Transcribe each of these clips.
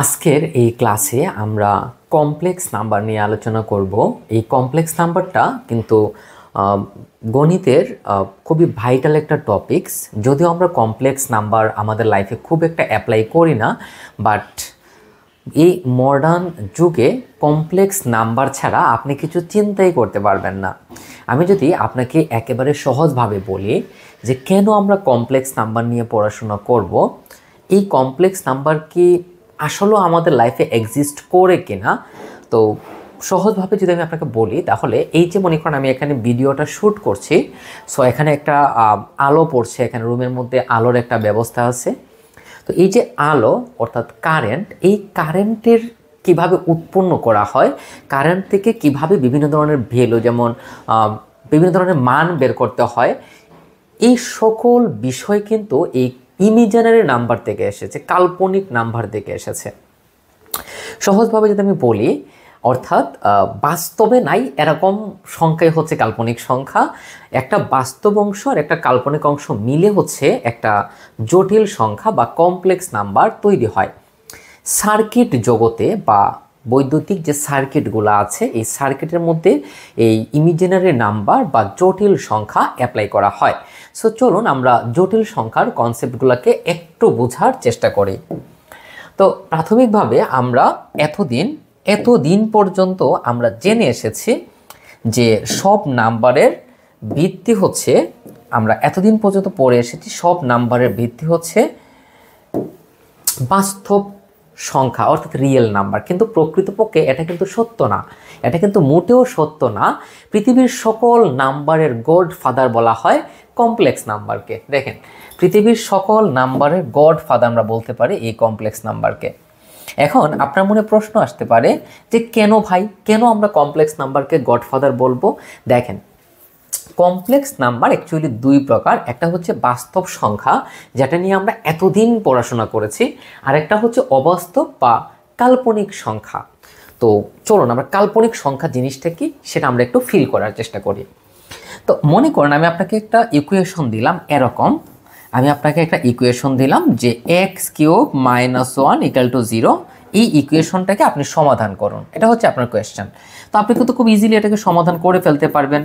আজকের এই ক্লাসে আমরা কমপ্লেক্স নাম্বার নিয়ে আলোচনা করব। এই কমপ্লেক্স নাম্বারটা কিন্তু গণিতের খুবই ভাইটাল একটা টপিকস। যদিও আমরা কমপ্লেক্স নাম্বার আমাদের লাইফে খুব একটা অ্যাপ্লাই করি না, বাট এই মডার্ন যুগে কমপ্লেক্স নাম্বার ছাড়া আপনি কিছু চিন্তাই করতে পারবেন না। আমি যদি আপনাকে একেবারে সহজভাবে বলি যে কেন আমরা কমপ্লেক্স নাম্বার নিয়ে পড়াশোনা করব, এই কমপ্লেক্স নাম্বার কি আসলেও আমাদের লাইফে এক্সিস্ট করে কিনা, তো সহজভাবে যদি আমি আপনাকে বলি তাহলে এই যে মনে করেন আমি এখানে ভিডিওটা শ্যুট করছি, সো এখানে একটা আলো পড়ছে, এখানে রুমের মধ্যে আলোর একটা ব্যবস্থা আছে। তো এই যে আলো অর্থাৎ কারেন্ট, এই কারেন্টের কিভাবে উৎপন্ন করা হয়, কারেন্ট থেকে কিভাবে বিভিন্ন ধরনের ভ্যালু যেমন বিভিন্ন ধরনের মান বের করতে হয়, এই সকল বিষয় কিন্তু এই ইমাজিনারি নাম্বার থেকে এসেছে, কাল্পনিক নাম্বার থেকে এসেছে। সহজভাবে যদি আমি বলি, অর্থাৎ বাস্তবে নাই এরকম সংখ্যাই হচ্ছে কাল্পনিক সংখ্যা। একটা বাস্তব অংশ আর একটা কাল্পনিক অংশ মিলে হচ্ছে একটা জটিল সংখ্যা বা কমপ্লেক্স নাম্বার তৈরি হয়। সার্কিট জগতে বা বৈদ্যুতিক যে সার্কিটগুলো আছে, এই সার্কিটের মধ্যে এই ইমাজিনারি নাম্বার বা জটিল সংখ্যা অ্যাপ্লাই করা হয়। সো চলুন আমরা জটিল সংখ্যার কনসেপ্টগুলোকে একটু বোঝার চেষ্টা করি। তো প্রাথমিকভাবে আমরা এতদিন পর্যন্ত আমরা জেনে এসেছি যে সব নাম্বারের ভিত্তি হচ্ছে, আমরা এতদিন পর্যন্ত পড়ে এসেছি সব নাম্বারের ভিত্তি হচ্ছে বাস্তব সংখ্যা অর্থাৎ রিয়েল নাম্বার। কিন্তু প্রকৃতপক্ষে এটা কিন্তু সত্য না, এটা কিন্তু মোটেও সত্য না। পৃথিবীর সকল নাম্বারের গড ফাদার বলা হয় কমপ্লেক্স নাম্বারকে। দেখেন, পৃথিবীর সকল নাম্বারের গড ফাদার আমরা বলতে পারি এই কমপ্লেক্স নাম্বারকে। এখন আপনার মনে প্রশ্ন আসতে পারে যে কেন আমরা কমপ্লেক্স নাম্বারকে গড ফাদার বলবো? দেখেন, কমপ্লেক্স নাম্বার অ্যাকচুয়ালি দুই প্রকার। একটা হচ্ছে বাস্তব সংখ্যা, যেটা নিয়ে আমরা এতদিন পড়াশোনা করেছি, আর একটা হচ্ছে অবাস্তব বা কাল্পনিক সংখ্যা। তো চলুন আমরা কাল্পনিক সংখ্যা জিনিসটা কি সেটা আমরা একটু ফিল করার চেষ্টা করি। তো মনে করেন আমি আপনাকে একটা ইকুয়েশন দিলাম এরকম, আমি আপনাকে একটা ইকুয়েশন দিলাম যে x³ - 1 = 0। এই ইকুয়েশনটাকে আপনি সমাধান করুন, এটা হচ্ছে আপনার কোয়েশ্চেন। তো আপনি কিন্তু খুব ইজিলি এটাকে সমাধান করে ফেলতে পারবেন,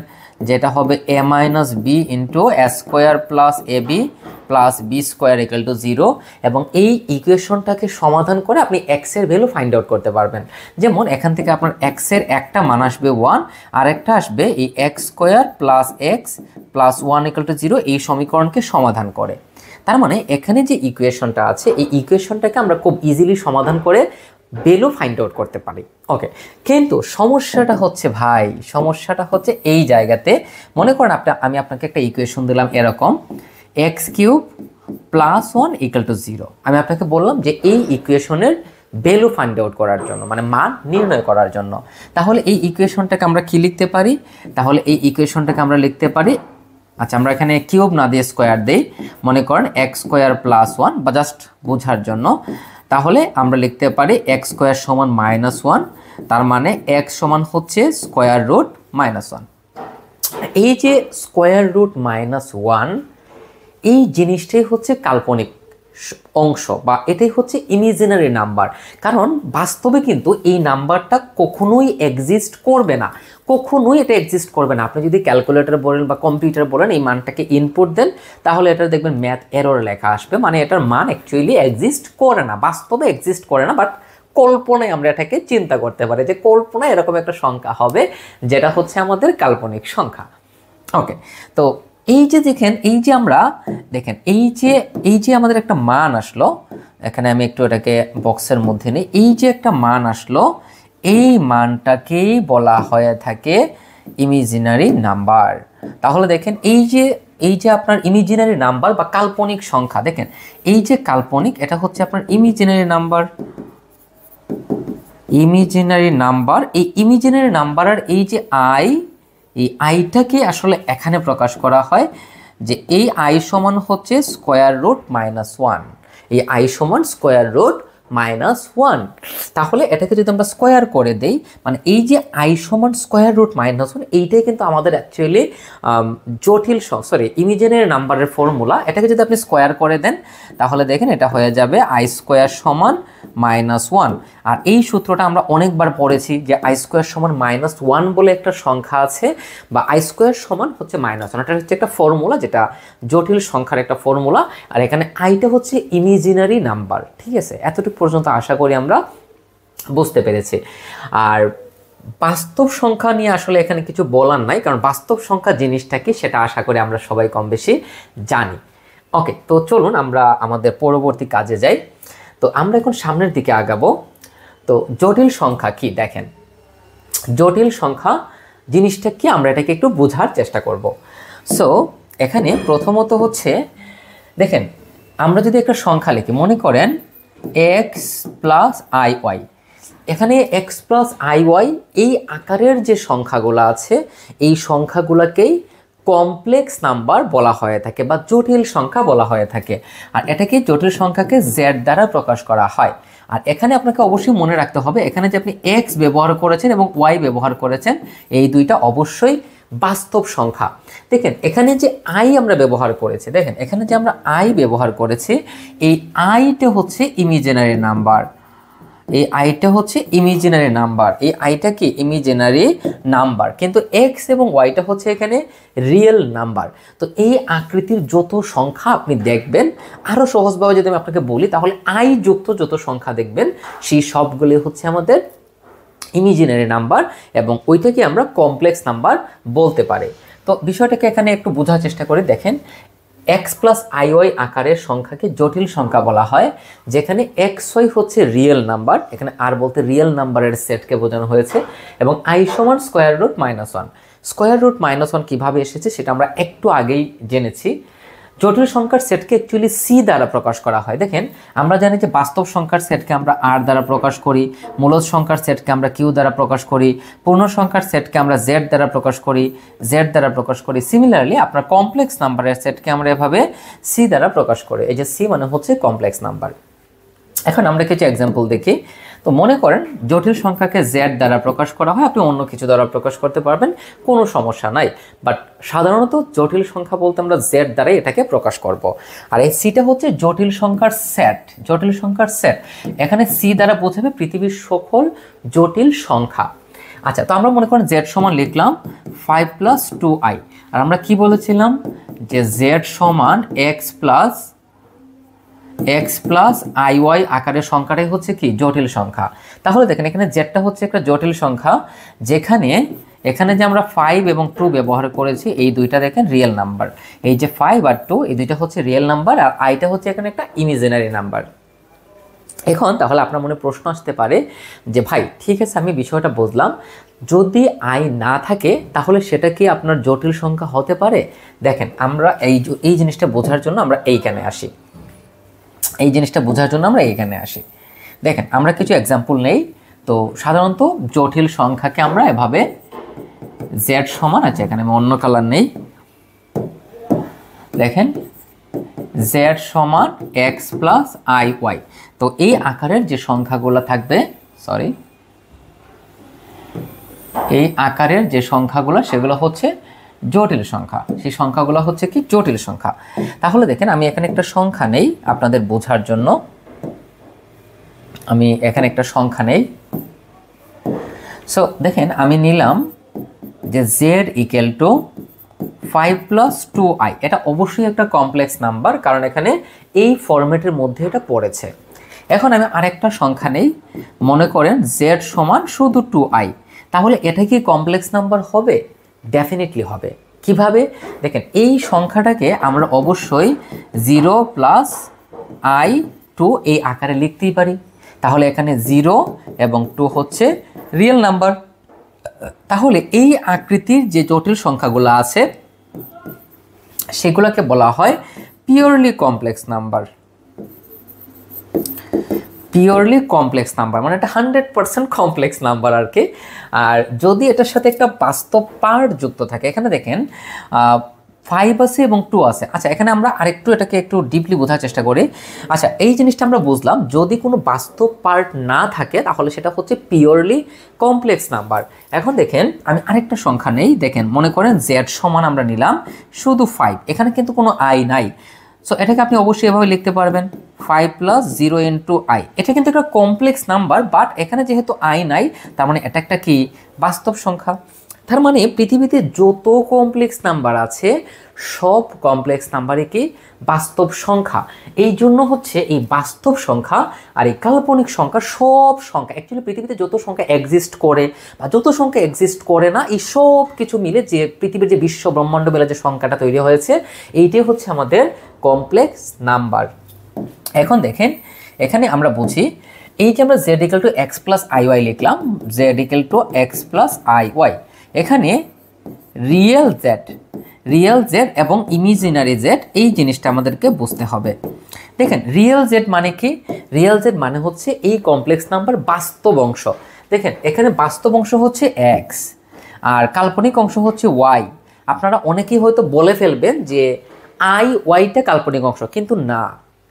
যেটা হবে a - b * a² + ab + b² = 0। এবং এই ইকুয়েশনটাকে সমাধান করে আপনি x এর ভ্যালু ফাইন্ড আউট করতে পারবেন। যেমন এখান থেকে আপনার x এর একটা মান আসবে 1, আর একটা আসবে এই x² + x + 1 = 0। এই সমীকরণকে সমাধান করে, তার মানে এখানে যে ইকুয়েশনটা আছে এই ইকুয়েশনটাকে আমরা খুব ইজিলি সমাধান করে ভ্যালু ফাইন্ড আউট করতে পারি। ওকে, কিন্তু সমস্যাটা হচ্ছে এই জায়গাতে। মনে করেন আমি আপনাকে একটা ইকুয়েশন দিলাম এরকম x³ + 1 = 0। আমি আপনাকে বললাম যে এই ইকুয়েশনের ভ্যালু ফাইন্ড আউট করার জন্য, মানে মান নির্ণয় করার জন্য, তাহলে এই ইকুয়েশনটাকে আমরা কি লিখতে পারি? তাহলে এই ইকুয়েশনটাকে আমরা লিখতে পারি, আচ্ছা আমরা এখানে কিউব না দিয়ে স্কোয়ার দেই, মনে করেন x² + 1 বা জাস্ট বোঝার জন্য। তাহলে আমরা লিখতে পারি x² = -1, তার মানে x সমান হচ্ছে √-1। এই যে √-1 এই জিনিসটাই হচ্ছে কাল্পনিক অংশ বা এটাই হচ্ছে ইমাজিনারি নাম্বার। কারণ বাস্তবে কিন্তু এই নাম্বারটা কখনোই এক্সিস্ট করবে না, এটা এক্সিস্ট করবে না। আপনি যদি ক্যালকুলেটর বলেন বা কম্পিউটার বলেন, এই মানটাকে ইনপুট দেন, তাহলে এটা দেখবেন ম্যাথ এরর লেখা আসবে, মানে এটার মান অ্যাকচুয়ালি এক্সিস্ট করে না, বাস্তবে এক্সিস্ট করে না। বাট কল্পনায় আমরা এটাকে চিন্তা করতে পারি যে কল্পনায় এরকম একটা সংখ্যা হবে, যেটা হচ্ছে আমাদের কাল্পনিক সংখ্যা। ওকে, তো এই যে দেখেন, এই যে আমাদের একটা মান আসলো, এখানে আমি একটু এটাকে বক্সের মধ্যে নিই। এই যে একটা মান আসলো, এই মানটাকেই বলা হয়ে থাকে ইমাজিনারি নাম্বার। তাহলে দেখেন এই যে আপনার ইমাজিনারি নাম্বার বা কাল্পনিক সংখ্যা, দেখেন এই যে কাল্পনিক, এটা হচ্ছে আপনার ইমাজিনারি নাম্বার। এই ইমাজিনারি নাম্বার আর এই যে এই আইটাকে আসলে এখানে প্রকাশ করা হয় যে এই আই সমান হচ্ছে √-1। এই আই সমান √-1। তাহলে এটাকে যদি আমরা স্কোয়ার করে দেই, মানে এই যে আই সমান স্কোয়ার রুট মাইনাস 1, এইটাই কিন্তু আমাদের অ্যাকচুয়ালি ইমিজিনারি নাম্বারের ফর্মুলা। এটাকে যদি আপনি স্কোয়ার করে দেন তাহলে দেখেন এটা হয়ে যাবে আই স্কোয়ার সমান -1। আর এই সূত্রটা আমরা অনেকবার পড়েছি যে আই স্কোয়ার সমান -1 বলে একটা সংখ্যা আছে, বা আই স্কোয়ার সমান হচ্ছে -1। এটা হচ্ছে একটা ফর্মুলা, যেটা জটিল সংখ্যার একটা ফর্মুলা। আর এখানে আইটা হচ্ছে ইমিজিনারি নাম্বার। ঠিক আছে, এতটুকু পর্যন্ত আশা করি আমরা বুঝতে পেরেছি। আর বাস্তব সংখ্যা নিয়ে আসলে এখানে কিছু বলার নাই, কারণ বাস্তব সংখ্যা জিনিসটা কি সেটা আশা করি আমরা সবাই কম বেশি জানি। ওকে, তো চলুন আমরা আমাদের পরবর্তী কাজে যাই। তো আমরা এখন সামনের দিকে আগাবো। তো জটিল সংখ্যা কি দেখেন, জটিল সংখ্যা জিনিসটা কি আমরা এটাকে একটু বোঝার চেষ্টা করব। সো এখানে প্রথমত হচ্ছে দেখেন, আমরা যদি একটা সংখ্যা লিখি, মনে করেন এক্স প্লাস আই ওয়াই, এখানে এক্স প্লাস আই ওয়াই এই আকারের যে সংখ্যাগুলো আছে এই সংখ্যাগুলোকেই কমপ্লেক্স নাম্বার বলা হয়ে থাকে বা জটিল সংখ্যা বলা হয়ে থাকে। আর এটাকে জটিল সংখ্যাকে জেড দ্বারা প্রকাশ করা হয়। আর এখানে আপনাকে অবশ্যই মনে রাখতে হবে, এখানে যে আপনি এক্স ব্যবহার করেছেন এবং ওয়াই ব্যবহার করেছেন, এই দুইটা অবশ্যই বাস্তব সংখ্যা। দেখেন এখানে যে আই আমরা ব্যবহার করেছি, দেখেন এখানে যে আমরা আই ব্যবহার করেছি, এই আইটা হচ্ছে ইমিজিনারি নাম্বার, এই আইটা হচ্ছে ইমিজিনারি নাম্বার, এই আইটা কি ইমিজিনারি নাম্বার, কিন্তু এক্স এবং ওয়াইটা হচ্ছে এখানে রিয়েল নাম্বার। তো এই আকৃতির যত সংখ্যা আপনি দেখবেন, আরও সহজভাবে যদি আমি আপনাকে বলি, তাহলে আই যুক্ত যত সংখ্যা দেখবেন সেই সবগুলি হচ্ছে আমাদের ইমিজিনারি নাম্বার, এবং ওইটাকে আমরা কমপ্লেক্স নাম্বার বলতে পারি। তো বিষয়টাকে এখানে একটু বোঝার চেষ্টা করে দেখেন, এক্স প্লাস আই ওয়াই আকারের সংখ্যাকে জটিল সংখ্যা বলা হয়, যেখানে এক্স ওয়াই হচ্ছে রিয়েল নাম্বার, এখানে আর বলতে রিয়েল নাম্বারের সেটকে বোঝানো হয়েছে, এবং আই সমান স্কোয়ার রুট -1। স্কোয়ার রুট -1 কীভাবে এসেছে সেটা আমরা একটু আগেই জেনেছি। জটিল সংখ্যার সেটকে অ্যাকচুয়ালি সি দ্বারা প্রকাশ করা হয়। দেখেন আমরা জানি যে বাস্তব সংখ্যার সেটকে আমরা আর দ্বারা প্রকাশ করি, মূলদ সংখ্যার সেটকে আমরা কিউ দ্বারা প্রকাশ করি, পূর্ণ সংখ্যার সেটকে আমরা জেড দ্বারা প্রকাশ করি, জেড দ্বারা প্রকাশ করি। সিমিলারলি আপনার কমপ্লেক্স নাম্বারের সেটকে আমরা এভাবে সি দ্বারা প্রকাশ করি। এই যে সি মানে হচ্ছে কমপ্লেক্স নাম্বার। এখন আমরা কিছু এক্সাম্পল দেখি। তো মনে করেন জটিল সংখ্যাকে জেড দ্বারা প্রকাশ করা হয়, আপনি অন্য কিছু দ্বারা প্রকাশ করতে পারবেন, কোনো সমস্যা নাই, বাট সাধারণত জটিল সংখ্যা বলতে আমরা জেড দ্বারাই এটাকে প্রকাশ করব। আর এই সিটা হচ্ছে জটিল সংখ্যার সেট, জটিল সংখ্যার সেট। এখানে সি দ্বারা বোঝাবে পৃথিবীর সকল জটিল সংখ্যা। আচ্ছা, তো আমরা মনে করেন জেড সমান লিখলাম 5 + 2i, আর আমরা কি বলেছিলাম যে জেড সমান এক্স প্লাস আই ওয়াই আকারের সংখ্যাটাই হচ্ছে কি জটিল সংখ্যা। তাহলে দেখেন এখানে জেডটা হচ্ছে একটা জটিল সংখ্যা, যেখানে এখানে যে আমরা 5 এবং 2 ব্যবহার করেছি, এই দুইটা দেখেন রিয়েল নাম্বার। এই যে 5 আর 2 এই দুইটা হচ্ছে রিয়েল নাম্বার, আর আইটা হচ্ছে এখানে একটা ইমাজিনারি নাম্বার। এখন তাহলে আপনার মনে প্রশ্ন আসতে পারে যে ভাই ঠিক আছে, আমি বিষয়টা বুঝলাম, যদি আই না থাকে তাহলে সেটা কি আপনার জটিল সংখ্যা হতে পারে? দেখেন আমরা এই জিনিসটা বোঝার জন্য আমরা এইখানে আসি, এই জিনিসটা বোঝার জন্য আমরা এইখানে আসি। দেখেন আমরা কিছু এক্সাম্পল নেই। তো সাধারণত জটিল সংখ্যাকে আমরা এভাবে জেড সমান, আচ্ছা এখানে আমি অন্য কালার নেই, দেখেন জেড সমান এক্স প্লাস আই ওয়াই। তো এই আকারের যে সংখ্যাগুলো থাকবে, এই আকারের যে সংখ্যাগুলো সেগুলো হচ্ছে জটিল সংখ্যা, সেই সংখ্যাগুলো হচ্ছে কি জটিল সংখ্যা। তাহলে দেখেন আমি এখানে একটা সংখ্যা নেই আপনাদের বোঝার জন্য, আমি এখানে একটা সংখ্যা নেই। সো দেখেন আমি নিলাম যে জেড ইকুয়াল টু 5 + 2i, এটা অবশ্যই একটা কমপ্লেক্স নাম্বার, কারণ এখানে এই ফরম্যাটের মধ্যে এটা পড়েছে। এখন আমি আরেকটা সংখ্যা নেই, মনে করেন জেড সমান শুধু 2i, তাহলে এটা কি কমপ্লেক্স নাম্বার হবে? ডেফিনেটলি হবে। কিভাবে? দেখেন এই সংখ্যাটাকে আমরা অবশ্যই 0 + i2 এই আকারে লিখতেই পারি। তাহলে এখানে 0 এবং 2 হচ্ছে রিয়েল নাম্বার। তাহলে এই আকৃতির যে জটিল সংখ্যাগুলো আছে সেগুলোকে বলা হয় purely complex number. Purely complex number মানে এটা 100% কমপ্লেক্স নাম্বার আর কি। আর যদি এটার সাথে একটা বাস্তব পার্ট যুক্ত থাকে, এখানে দেখেন 5 আছে এবং 2 আছে। আচ্ছা, এখানে আমরা আরেকটু এটাকে একটু ডিপলি বোঝার চেষ্টা করি। আচ্ছা, এই জিনিসটা আমরা বুঝলাম, যদি কোনো বাস্তব পার্ট না থাকে তাহলে সেটা হচ্ছে পিওরলি কমপ্লেক্স নাম্বার। এখন দেখেন আমি আরেকটা সংখ্যা নেই, দেখেন মনে করেন z সমান আমরা নিলাম শুধু 5, এখানে কিন্তু কোনো i নাই। সো এটাকে আপনি অবশ্যই এভাবে লিখতে পারবেন 5 + 0 * i। এটা কিন্তু একটা কমপ্লেক্স নাম্বার, বাট এখানে যেহেতু i নাই তার মানে এটা একটা কি বাস্তব সংখ্যা। তার মানে পৃথিবীতে যত কমপ্লেক্স নাম্বার আছে সব কমপ্লেক্স নাম্বারই কি বাস্তব সংখ্যা। এই জন্য হচ্ছে এই বাস্তব সংখ্যা আর এই কাল্পনিক সংখ্যা, সব সংখ্যা অ্যাকচুয়ালি পৃথিবীতে যত সংখ্যা এক্সিস্ট করে বা যত সংখ্যা এক্সিস্ট করে না, এই সব কিছু মিলে যে পৃথিবীর যে বিশ্ব ব্রহ্মাণ্ড মিলে যে সংখ্যাটা তৈরি হয়েছে, এইটাই হচ্ছে আমাদের কমপ্লেক্স নাম্বার। এখন দেখেন এখানে আমরা বুঝি, এই যে আমরা z = x + iy লিখলাম, z = x + iy, এখানে রিয়েল জেড এবং ইমাজিনারি জেড, এই জিনিসটা আমাদেরকে বুঝতে হবে। দেখেন রিয়েল জেড মানে কি? রিয়েল জেড মানে হচ্ছে এই কমপ্লেক্স নাম্বার বাস্তব অংশ। দেখেন এখানে বাস্তব অংশ হচ্ছে x আর কাল্পনিক অংশ হচ্ছে y। আপনারা অনেকেই হয়তো বলে ফেলবেন যে ওয়াইটা কাল্পনিক অংশ, কিন্তু না,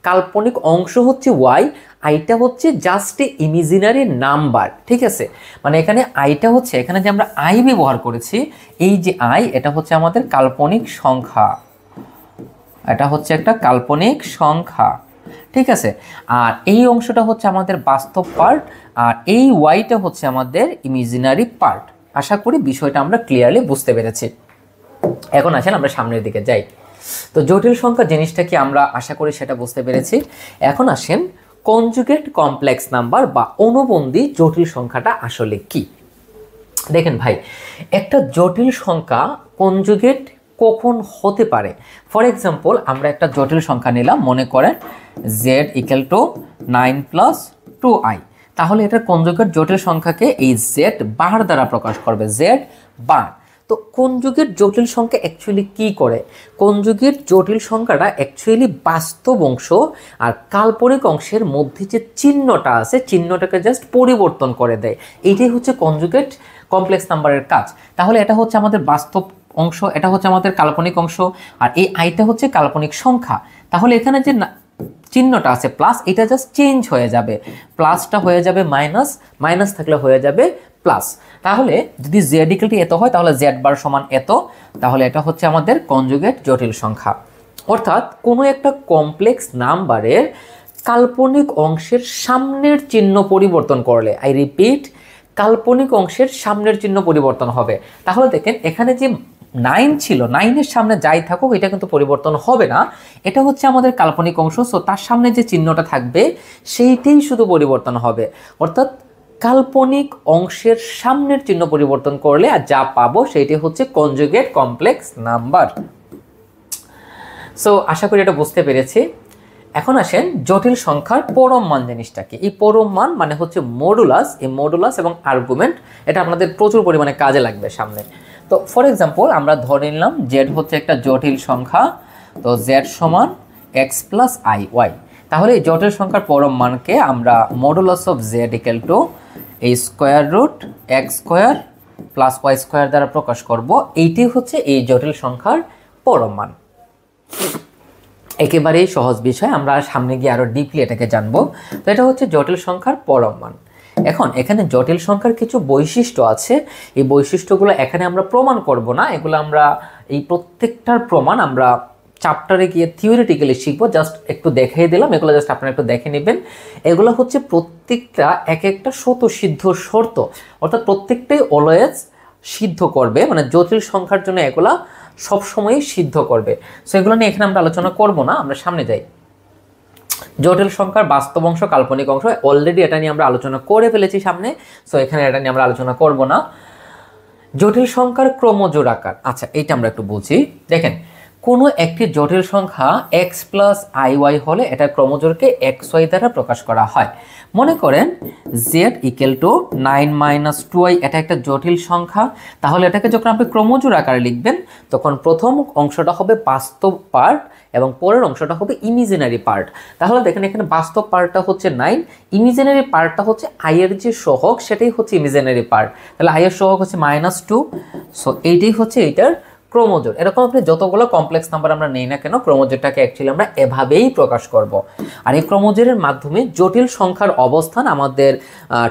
কাল্পনিক অংশ হচ্ছে y, আইটা হচ্ছে জাস্ট ইমাজিনারি নাম্বার, ঠিক আছে? মানে এখানে আইটা হচ্ছে, এখানে যে আমরা আই ব্যবহার করেছি, এই যে আই, এটা হচ্ছে আমাদের কাল্পনিক সংখ্যা, এটা হচ্ছে একটা কাল্পনিক সংখ্যা, ঠিক আছে? আর এই অংশটা হচ্ছে আমাদের বাস্তব পার্ট, আর এই ওয়াইটা হচ্ছে আমাদের ইমাজিনারি পার্ট। আশা করি বিষয়টা আমরা ক্লিয়ারলি বুঝতে পেরেছি। এখন আসেন আমরা সামনের দিকে যাই। তো জটিল সংখ্যা জিনিসটা কি আমরা আশা করি সেটা বুঝতে পেরেছি। এখন আসেন কনজুগেট কমপ্লেক্স নাম্বার বা অনুবন্ধী জটিল সংখ্যাটা আসলে কি। দেখেন ভাই, একটা জটিল সংখ্যা কনজুগেট কখন হতে পারে? ফর এক্সাম্পল আমরা একটা জটিল সংখ্যা নিলাম, মনে করেন z = 9 + 2i, তাহলে এটার কনজুগেট জটিল সংখ্যাকে এই z বার দ্বারা প্রকাশ করবে, z বার। তো কনজুগেট জটিল সংখ্যা অ্যাকচুয়ালি কি করে? কনজুগেট জটিল সংখ্যাটা অ্যাকচুয়ালি বাস্তব অংশ আর কাল্পনিক অংশের মধ্যে যে চিহ্নটা আছে, চিহ্নটাকে জাস্ট পরিবর্তন করে দেয়। এইটাই হচ্ছে কনজুগেট কমপ্লেক্স নাম্বারের কাজ। তাহলে এটা হচ্ছে আমাদের বাস্তব অংশ, এটা হচ্ছে আমাদের কাল্পনিক অংশ, আর এই আইটা হচ্ছে কাল্পনিক সংখ্যা। তাহলে এখানে যে চিহ্নটা আছে প্লাস, এটা জাস্ট চেঞ্জ হয়ে যাবে, প্লাসটা হয়ে যাবে মাইনাস, মাইনাস থাকলে হয়ে যাবে প্লাস। তাহলে যদি z = এত হয় তাহলে z বার সমান এত, তাহলে এটা হচ্ছে আমাদের কনজুগেট জটিল সংখ্যা। অর্থাৎ কোনো একটা কমপ্লেক্স নাম্বারের কাল্পনিক অংশের সামনের চিহ্ন পরিবর্তন করলে, আই রিপিট, কাল্পনিক অংশের সামনের চিহ্ন পরিবর্তন হবে। তাহলে দেখেন এখানে যে 9 ছিল, 9-এর সামনে যাই থাকুক এটা কিন্তু পরিবর্তন হবে না, এটা হচ্ছে আমাদের কাল্পনিক অংশ। সো তার সামনে যে চিহ্নটা থাকবে সেইটাই শুধু পরিবর্তন হবে। অর্থাৎ কাল্পনিক অংশের সামনের চিহ্ন পরিবর্তন করলে আর যা পাবো সেইটাই হচ্ছে কনজুগেট কমপ্লেক্স নাম্বার। সো আশা করি এটা বুঝতে পেরেছি। এখন আসেন জটিল সংখ্যার পরম মান জিনিসটা কি। এই পরম মান মানে হচ্ছে মডুলাস। এই মডুলাস এবং আর্গুমেন্ট এটা আপনাদের প্রচুর পরিমাণে কাজে লাগবে সামনে। তো ফর এক্সাম্পল আমরা ধরে নিলাম z হচ্ছে একটা জটিল সংখ্যা, তো z সমান x + iy। তাহলে এই জটিল সংখ্যার পরম মানকে আমরা modulus of z = a² x² + y² দ্বারা প্রকাশ করব। এইটাই হচ্ছে এই জটিল সংখ্যার পরম মান। একেবারেই সহজ বিষয়, আমরা সামনে গিয়ে আরো ডিপলি এটাকে জানবো। তো এটা হচ্ছে জটিল সংখ্যার পরম মান। এখন এখানে জটিল সংখ্যার কিছু বৈশিষ্ট্য আছে, এই বৈশিষ্ট্যগুলো এখানে আমরা প্রমাণ করব না, এগুলো আমরা এই প্রত্যেকটার প্রমাণ আমরা চ্যাপ্টারে গিয়ে থিওরিটিক্যালি শিখবো। জাস্ট একটু দেখিয়ে দিলাম, এগুলো জাস্ট আপনারা একটু দেখে নেবেন। এগুলো হচ্ছে প্রত্যেকটা এক একটা স্বতঃসিদ্ধ শর্ত, অর্থাৎ প্রত্যেকটাই অলওয়েজ সিদ্ধ করবে, মানে জটিল সংখ্যার জন্য এগুলা সবসময়ই সিদ্ধ করবে। সো এগুলো নিয়ে এখানে আমরা আলোচনা করব না, আমরা সামনে যাই। জটিল সংখ্যার বাস্তব অংশ, কাল্পনিক অংশ, অলরেডি এটা নিয়ে আমরা আলোচনা করে ফেলেছি সামনে। সো এখানে এটা নিয়ে আমরা আলোচনা করব না। জটিল সংখ্যার ক্রমজোড় আকার, আচ্ছা এইটা আমরা একটু বুঝি। দেখেন কোনো একটি জটিল সংখ্যা x + iy হলে এটার ক্রমজোড়কে xy দ্বারা প্রকাশ করা হয়। মনে করেন z = 9 - 2i, এটা একটা জটিল সংখ্যা। তাহলে এটাকে যখন আপনি ক্রমজোড় আকারে লিখবেন তখন প্রথম অংশটা হবে বাস্তব পার্ট এবং পরের অংশটা হবে ইমাজিনারি পার্ট। তাহলে দেখেন এখানে বাস্তব পার্টটা হচ্ছে 9, ইমাজিনারি পার্টটা হচ্ছে i এর যে সহগ সেটাই হচ্ছে ইমাজিনারি পার্ট। তাহলে i এর সহগ হচ্ছে -2, সো এইটাই হচ্ছে এইটার ক্রোমোজোর। এরকম আপনি যতগুলো কমপ্লেক্স নাম্বার আমরা নেই না কেন, ক্রোমোজোরটাকে অ্যাকচুয়ালি আমরা এভাবেই প্রকাশ করব। আর এই ক্রোমোজোরের মাধ্যমে জটিল সংখ্যার অবস্থান আমাদের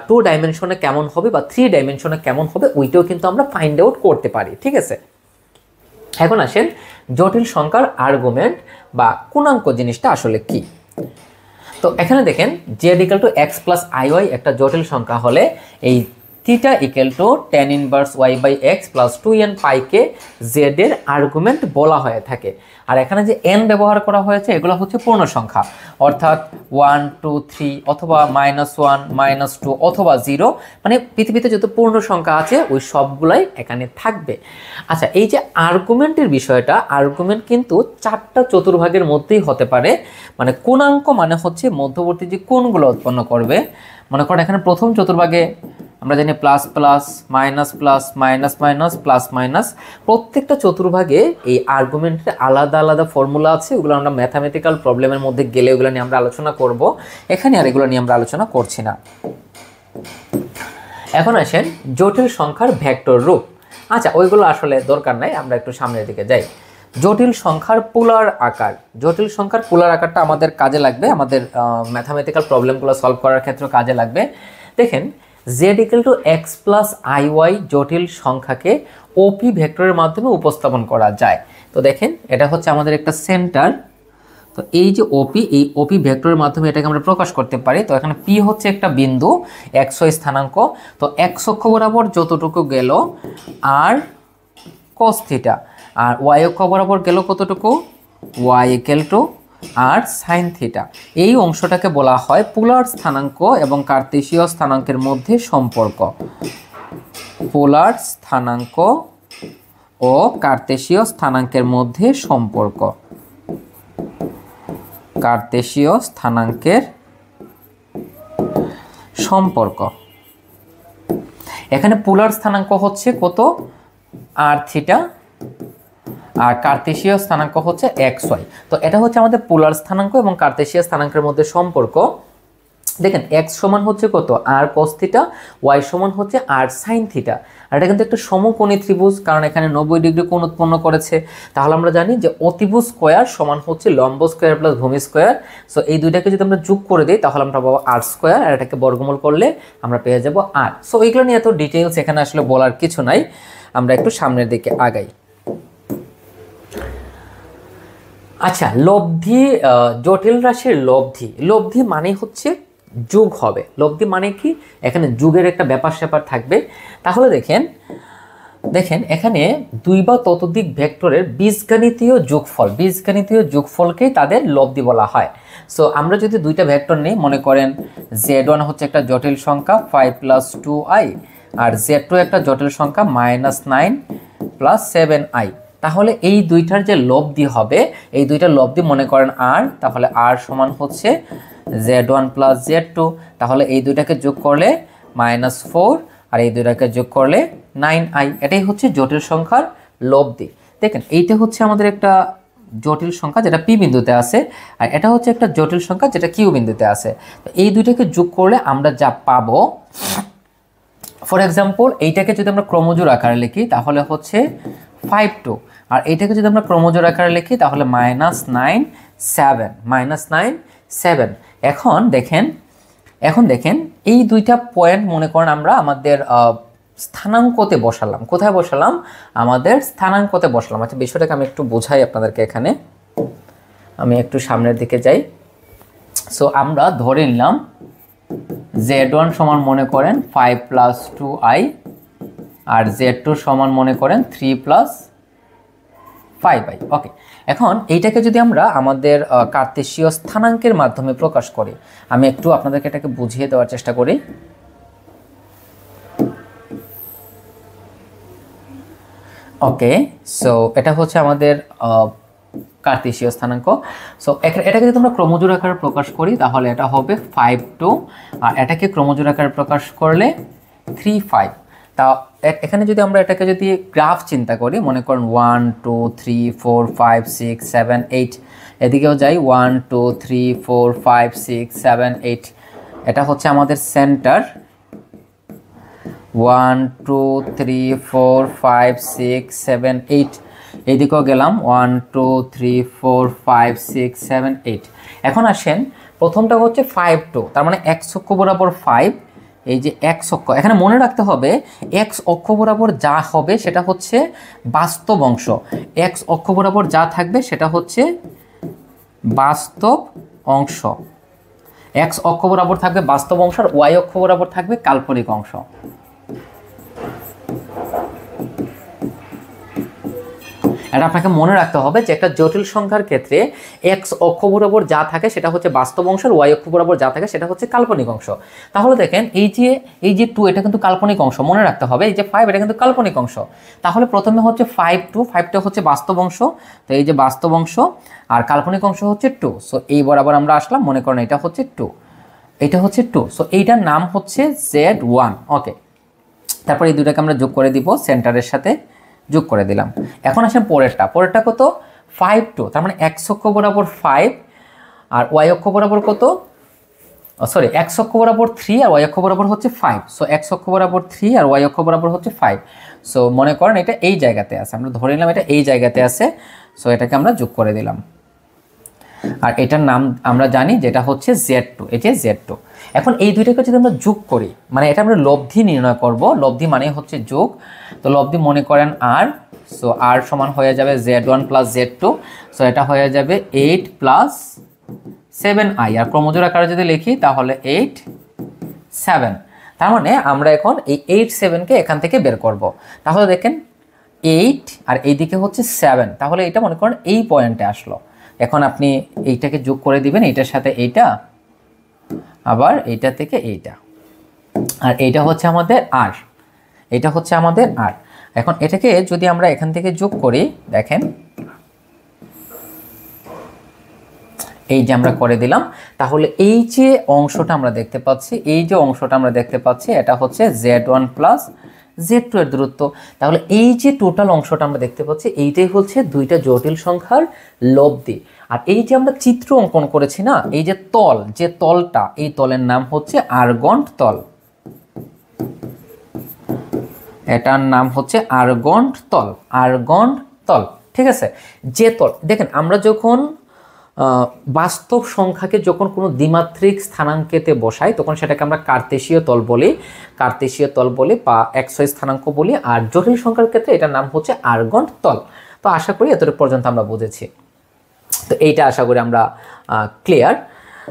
2 ডাইমেনশনে কেমন হবে বা 3 ডাইমেনশনে কেমন হবে ওইটাও কিন্তু আমরা ফাইন্ড আউট করতে পারি, ঠিক আছে। এখন আসেন জটিল সংখ্যার আর্গুমেন্ট বা পূর্ণাঙ্ক জিনিসটা আসলে কি। তো এখানে দেখেন z equal to x plus i y একটা জটিল সংখ্যা হলে এই theta equal to tan inverse y by x plus 2n পাইকে জেড এর আর্গুমেন্ট বলা হয়ে থাকে। আর এখানে যে n ব্যবহার করা হয়েছে এগুলো হচ্ছে পূর্ণ সংখ্যা, অর্থাৎ 1 2 3 অথবা -1 -2 অথবা 0, মানে পৃথিবীতে যত পূর্ণ সংখ্যা আছে ওই সবগুলাই এখানে থাকবে। আচ্ছা, এই যে আর্গুমেন্টের বিষয়টা, আর্গুমেন্ট কিন্তু 4টা চতুর্ভাগের মধ্যেই হতে পারে। মানে কোণাঙ্ক মানে হচ্ছে মধ্যবর্তী যে কোণগুলো উৎপন্ন করবে। মনে করেন এখানে প্রথম চতুর্ভাগে আমরা জানি plus plus minus plus minus minus plus minus, প্রত্যেকটা চতুর্ভাগে এই আর্গুমেন্টের আলাদা আলাদা ফর্মুলা আছে। ওগুলো আমরা ম্যাথামেটিক্যাল প্রবলেমের মধ্যে গেলে ওগুলো নিয়ে আমরা আলোচনা করব, এখানে আর এগুলো নিয়ে আমরা আলোচনা করছি না। এখন আসেন জটিল সংখ্যার ভেক্টর রূপ। আচ্ছা, ওইগুলো আসলে দরকার নাই, আমরা একটু সামনের দিকে যাই। জটিল সংখ্যার পোলার আকার, জটিল সংখ্যার পোলার আকারটা আমাদের কাজে লাগবে, আমাদের ম্যাথামেটিক্যাল প্রবলেমগুলো সলভ করার ক্ষেত্রে কাজে লাগবে। দেখেন z equal to x plus i y জটিল সংখ্যাকে ওপি ভেক্টরের মাধ্যমে উপস্থাপন করা যায়। তো দেখেন এটা হচ্ছে আমাদের একটা সেন্টার। তো এই যে ওপি, এই ওপি ভেক্টরের মাধ্যমে এটাকে আমরা প্রকাশ করতে পারি। তো এখানে পি হচ্ছে একটা বিন্দু, এক্স ওয়াই স্থানাঙ্ক। তো এক্স অক্ষ বরাবর যতটুকু গেল আর কস থিটা, আর ওয়াই অক্ষ বরাবর গেল কতটুকু, y equal to r sine theta. এই অংশটাকে বলা হয় পোলার স্থানাঙ্ক এবং কার্তেশীয় স্থানাঙ্কের মধ্যে সম্পর্ক। পোলার স্থানাঙ্ক ও কার্তেশীয় স্থানাঙ্কের মধ্যে সম্পর্ক, কার্তেশীয় স্থানাঙ্কের সম্পর্ক। এখানে পোলার স্থানাঙ্ক হচ্ছে কত, আর থিটা, আর কার্তেশীয় স্থানাঙ্ক হচ্ছে এক্স ওয়াই। তো এটা হচ্ছে আমাদের পোলার স্থানাঙ্ক এবং কার্তেশীয় স্থানাঙ্কের মধ্যে সম্পর্ক। দেখেন এক্স সমান হচ্ছে কত, আর কস থিটা, ওয়াই সমান হচ্ছে আর সাইন থিটা। আর এটা কিন্তু একটা সমকোণী ত্রিভুজ, কারণ এখানে 90 ডিগ্রি কোণ উৎপন্ন করেছে। তাহলে আমরা জানি যে অতিভুজ স্কোয়ার সমান হচ্ছে লম্ব স্কোয়ার প্লাস ভূমি স্কোয়ার। সো এই দুইটাকে যদি আমরা যোগ করে দিই তাহলে আমরা পাবো আর স্কোয়ার, আর এটাকে বর্গমূল করলে আমরা পেয়ে যাব আর। সো এইগুলো নিয়ে এত ডিটেইলস এখানে আসলে বলার কিছু নাই, আমরা একটু সামনের দিকে আগাই। আচ্ছা, লব্ধি, জটিল রাশির লব্ধি, লব্ধি মানে হচ্ছে যোগ হবে। লব্ধি মানে কি, এখানে যুগের একটা ব্যাপার স্যাপার থাকবে। তাহলে দেখেন এখানে দুই বা ততোধিক ভেক্টরের বীজগাণিতীয় যোগফল, বীজগাণিতীয় যোগফলকেই তাদের লব্ধি বলা হয়। সো আমরা যদি দুইটা ভেক্টর নিই, মনে করেন z1 হচ্ছে একটা জটিল সংখ্যা 5 + 2i, আর z2 একটা জটিল সংখ্যা -9 + 7i। তাহলে এই দুইটার যে লব্ধি হবে, এই দুইটার লব্ধি মনে করেন r, তাহলে r সমান হচ্ছে z1 + z2। তাহলে এই দুইটাকে যোগ করলে -4, আর এই দুইটাকে যোগ করলে 9i। এটাই হচ্ছে জটিল সংখ্যার লব্ধি। দেখেন এইটা হচ্ছে আমাদের একটা জটিল সংখ্যা যেটা পি বিন্দুতে আছে, আর এটা হচ্ছে একটা জটিল সংখ্যা যেটা কিউ বিন্দুতে আছে। তো এই দুইটাকে যোগ করলে আমরা যা পাবো, ফর এক্সাম্পল এইটাকে যদি আমরা ক্রমজোড় আকারে লিখি তাহলে হচ্ছে 5 2, আর এইটাকে যদি আমরা ক্রমজোড় আকারে লিখি তাহলে -9 7। এখন দেখেন এই দুইটা পয়েন্ট মনে করেন আমরা আমাদের স্থানাঙ্কতে বসালাম। কোথায় বসালাম, আমাদের স্থানাঙ্কতে বসালাম। আচ্ছা, বিষয়টাকে আমি একটু বোঝাই আপনাদেরকে। এখানে আমি একটু সামনের দিকে যাই। সো আমরা ধরে নিলাম z1 সমান মনে করেন 5 + 2i, আর z2 সমান মনে করেন 3 + 5i। ওকে, এখন এইটাকে যদি আমরা আমাদের কার্তেশীয় স্থানাঙ্কের মাধ্যমে প্রকাশ করি, আমি একটু আপনাদেরকে এটাকে বুঝিয়ে দেওয়ার চেষ্টা করি। ওকে, সো এটা হচ্ছে আমাদের কার্তেশীয় স্থানাঙ্ক। সো এটাকে যদি আমরা ক্রমজোড় আকারে প্রকাশ করি তাহলে এটা হবে 5 2, আর এটাকে ক্রমজোড় আকারে প্রকাশ করলে 3 5। তা এখানে যদি আমরা এটাকে যদি গ্রাফ চিন্তা করি, মনে করেন 1 2 3 4 5 6 7 8, এদিকেও যাই 1 2 3 4 5 6 7 8, এটা হচ্ছে আমাদের সেন্টার। 1 2 3 4 5 6 7 8, এইদিকেও গেলাম 1 2 3 4 5 6 7 8। এখন আসেন প্রথমটা হচ্ছে 5 2, তার মানে x অক্ষ বরাবর 5। এই যে x অক্ষ, এখানে মনে রাখতে হবে x অক্ষ বরাবর যা হবে সেটা হচ্ছে বাস্তব অংশ, x অক্ষ বরাবর যা থাকবে সেটা হচ্ছে বাস্তব অংশ, x অক্ষ বরাবর থাকবে বাস্তব অংশ আর y অক্ষ বরাবর থাকবে কাল্পনিক অংশ। এটা আপনাকে মনে রাখতে হবে যে একটা জটিল সংখ্যার ক্ষেত্রে x অক্ষ বরাবর যা থাকে সেটা হচ্ছে বাস্তব অংশ আর y অক্ষ বরাবর যা থাকে সেটা হচ্ছে কাল্পনিক অংশ। তাহলে দেখেন এই যে 2 এটা কিন্তু কাল্পনিক অংশ, মনে রাখতে হবে এই যে 5 এটা কিন্তু কাল্পনিক অংশ। তাহলে প্রথমে হচ্ছে 5 2, 5টা হচ্ছে বাস্তব অংশ, তো এই যে বাস্তব অংশ আর কাল্পনিক অংশ হচ্ছে 2। সো এই বরাবর আমরা আসলাম, মনে করেন এটা হচ্ছে 2, এটা হচ্ছে 2। সো এইটার নাম হচ্ছে Z1। ওকে, তারপর এই দুটাকে আমরা যোগ করে দিব, সেন্টারের সাথে যোগ করে দিলাম। এখন আসেন পরেরটা কত 5 2, তার মানে x অক্ষ বরাবর 5 আর y অক্ষ বরাবর কত, সরি x অক্ষ বরাবর 3 আর y অক্ষ বরাবর হচ্ছে 5। সো x অক্ষ বরাবর 3 আর y অক্ষ বরাবর হচ্ছে 5। সো মনে করেন এটা এই জায়গাতে আছে, আমরা ধরে নিলাম এটা এই জায়গাতে আছে। সো এটাকে আমরা যোগ করে দিলাম, আর এটার নাম আমরা জানি যেটা হচ্ছে Z2, এই যে Z2। এখন এই দুইটাকে যদি আমরা যোগ করি, মানে এটা আমরা লব্ধি নির্ণয় করব, লব্ধি মানে হচ্ছে যোগ। তো লব্ধি মনে করেন R, সো R সমান হয়ে যাবে Z1 প্লাস Z2। সো এটা হয়ে যাবে 8 প্লাস 7i, আর ক্রমজোড় আকারে যদি লিখি তাহলে 8 7। তার মানে আমরা এখন এই 8 7কে এখান থেকে বের করব। তাহলে দেখেন 8 আর এইদিকে হচ্ছে 7, তাহলে এটা মনে করেন এই পয়েন্টে আসলো। এখন আপনি এইটাকে যোগ করে দিবেন, এইটার সাথে এইটা, আবার এইটা থেকে এইটা, আর এইটা হচ্ছে আমাদের আর, এটা হচ্ছে আমাদের আর। এখন এটাকে যদি আমরা এখান থেকে যোগ করি, দেখেন এই যে আমরা করে দিলাম, তাহলে এই যে অংশটা আমরা দেখতে পাচ্ছি, এই যে অংশটা আমরা দেখতে পাচ্ছি এটা হচ্ছে Z1 প্লাস Z2 এর দূরত্ব। তাহলে এই যে টোটাল অংশটা আমরা দেখতে পাচ্ছি এইটাই হচ্ছে দুইটা জটিল সংখ্যার লব্ধি। আর এই যে আমরা চিত্র অঙ্কন করেছি না, এই যে তল, যে তলটা, এই তলের নাম হচ্ছে আর্গন্ট তল, এটার নাম হচ্ছে আর্গন্ট তল, আর্গন্ট তল। ঠিক আছে, যে তল দেখেন আমরা যখন বাস্তব সংখ্যাকে যখন কোনো দ্বিমাত্রিক স্থানাঙ্কেতে বসাই তখন সেটাকে আমরা কার্তেশীয় তল বলি, কার্তেশীয় তল বলি বা XY স্থানাঙ্ক বলি। আর জটিল সংখ্যার ক্ষেত্রে এটার নাম হচ্ছে আর্গন্ট তল। তো আশা করি এতটুকু পর্যন্ত আমরা বুঝেছি। তো এইটা আশা করি আমরা ক্লিয়ার।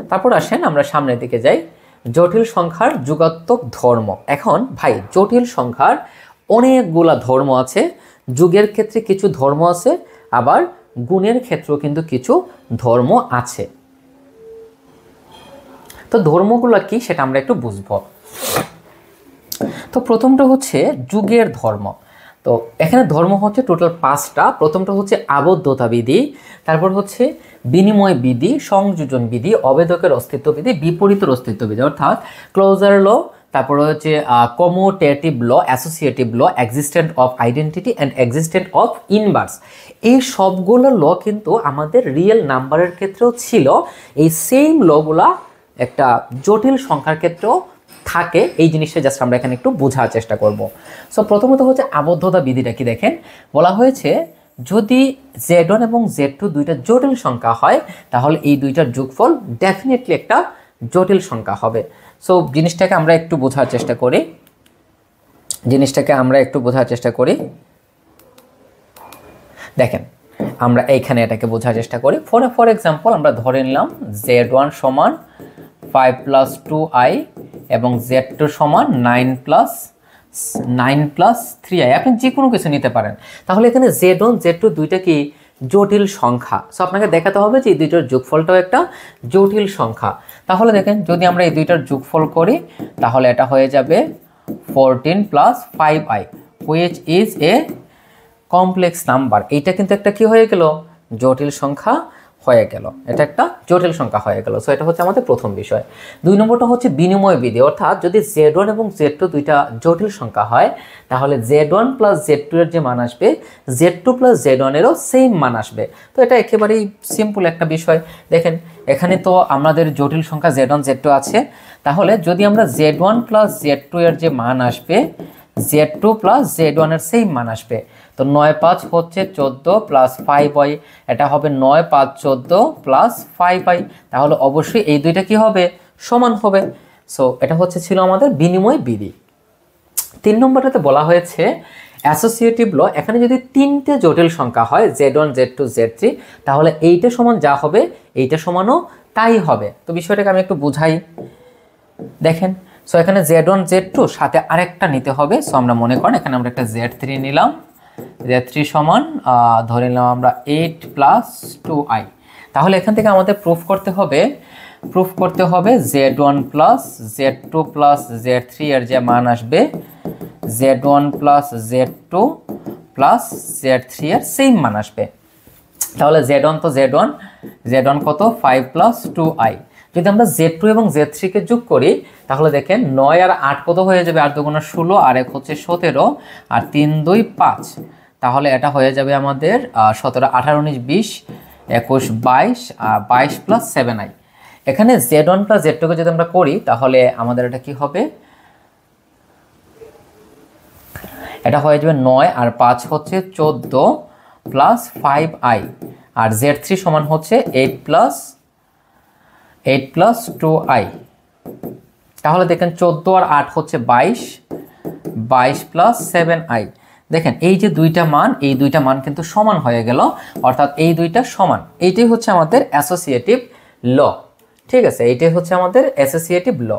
তারপর আসেন আমরা সামনের দিকে যাই, জটিল সংখ্যার যুগাত্মক ধর্ম। এখন ভাই জটিল সংখ্যার অনেকগুলা ধর্ম আছে, যুগের ক্ষেত্রে কিছু ধর্ম আছে, আবার গুণের ক্ষেত্রেও কিন্তু কিছু ধর্ম আছে। তো ধর্মগুলো কি সেটা আমরা একটু বুঝব। তো প্রথমটা হচ্ছে যুগের ধর্ম। তো এখানে ধর্ম হচ্ছে টোটাল 5টা। প্রথমটা হচ্ছে আবদ্ধতা বিধি, তারপর হচ্ছে বিনিময় বিধি, সংযোজন বিধি, অবেদকের অস্তিত্ব বিধি, বিপরীতের অস্তিত্ব বিধি অর্থাৎ ক্লোজার ল, তারপরে হচ্ছে commutative law, associative law, existent of identity and existent of inverse. এই সবগুলো ল কিন্তু আমাদের রিয়েল নাম্বারের ক্ষেত্রেও ছিল। এই সেম লগুলা একটা জটিল সংখ্যার ক্ষেত্রেও থাকে। এই জিনিসটা জাস্ট আমরা এখানে একটু বোঝার চেষ্টা করব। সো প্রথমত হচ্ছে আবদ্ধতা বিধিটা কি, দেখেন বলা হয়েছে যদি Z1 এবং Z2 দুইটা জটিল সংখ্যা হয় তাহলে এই দুইটার যোগফল ডেফিনেটলি একটা জটিল সংখ্যা হবে। সো জিনিসটাকে আমরা একটু বোঝার চেষ্টা করি, দেখেন আমরা এইখানে এটাকে বোঝার চেষ্টা করি। ফর এক্সাম্পল আমরা ধরে নিলাম Z1 সমান 5 প্লাস 2i এবং Z2 সমান 9 প্লাস 3i। আপনি যে কোনো কিছু নিতে পারেন। তাহলে এখানে Z1 Z2 দুইটা কি জটিল সংখ্যা। সো আপনাকে দেখাতে হবে যে এই দুইটার যোগফলটাও একটা জটিল সংখ্যা। তাহলে দেখেন যদি আমরা এই দুইটার যোগফল করি তাহলে এটা হয়ে যাবে 14 plus 5i which is a complex number. এইটা কিন্তু একটা কি হয়ে গেল, জটিল সংখ্যা হয়ে গেল, এটা একটা জটিল সংখ্যা হয়ে গেল। সো এটা হচ্ছে আমাদের প্রথম বিষয়। 2 নম্বরটা হচ্ছে বিনিময় বিধি, অর্থাৎ যদি Z1 এবং Z2 দুইটা জটিল সংখ্যা হয় তাহলে Z1 প্লাস Z2 এর যে মান আসবে Z2 প্লাস Z1 এরও সেম মান আসবে। তো এটা একেবারেই সিম্পল একটা বিষয়। দেখেন এখানে তো আমাদের জটিল সংখ্যা Z1 Z2 আছে, তাহলে যদি আমরা Z1 প্লাস Z2 এর যে মান আসবে Z2 প্লাস Z1 এর সেম মান আসবে। তো 9 5 হচ্ছে 14 প্লাস 5i, এটা হবে 9 5 14 প্লাস 5i। তাহলে অবশ্যই এই দুইটা কি হবে, সমান হবে। সো এটা হচ্ছে ছিল আমাদের বিনিময় বিধি। 3 নম্বরটাতে বলা হয়েছে অ্যাসোসিয়েটিভ ল। এখানে যদি তিনটে জটিল সংখ্যা হয় z1 z2 z3, তাহলে এইটা সমান যা হবে এইটা সমানও তাই হবে। তো বিষয়টাকে আমি একটু বুঝাই, দেখেন। সো এখানে z1 z2 সাথে আরেকটা নিতে হবে। সো আমরা মনে করেন এখানে আমরা একটা z3 নিলাম, z3 সমান ধরে নিলাম আমরা 8 প্লাস 2i। তাহলে এখান থেকে আমাদের প্রুফ করতে হবে z1 plus z2 plus z3 এর যে মান আসবে z1 plus z2 plus z3 এর সেম মান আসবে। তাহলে z1 তো z1 কত 5 প্লাস 2i। যদি আমরা z2 এবং z3 কে যোগ করি তাহলে দেখেন 9 আর 8 কত হয়ে যাবে, 8 দুগুণা 16 আর 1 হচ্ছে 17 আর 3 2 5। তাহলে এটা হয়ে যাবে আমাদের 17 18 19 20 21 22 22 প্লাস 7i। এখানে z1 প্লাস z2 কে যদি আমরা করি তাহলে আমাদের এটা কি হবে, এটা হয়ে যাবে 9 আর 5 হচ্ছে 14 প্লাস 5i আর z3 সমান হচ্ছে 8 প্লাস 2i। তাহলে দেখেন 14 আর 8 হচ্ছে 22 প্লাস 7i। দেখেন এই যে দুইটা মান কিন্তু সমান হয়ে গেল, অর্থাৎ এই দুইটা সমান। এইটাই হচ্ছে আমাদের অ্যাসোসিয়েটিভ ল, ঠিক আছে, এইটাই হচ্ছে আমাদের অ্যাসোসিয়েটিভ ল।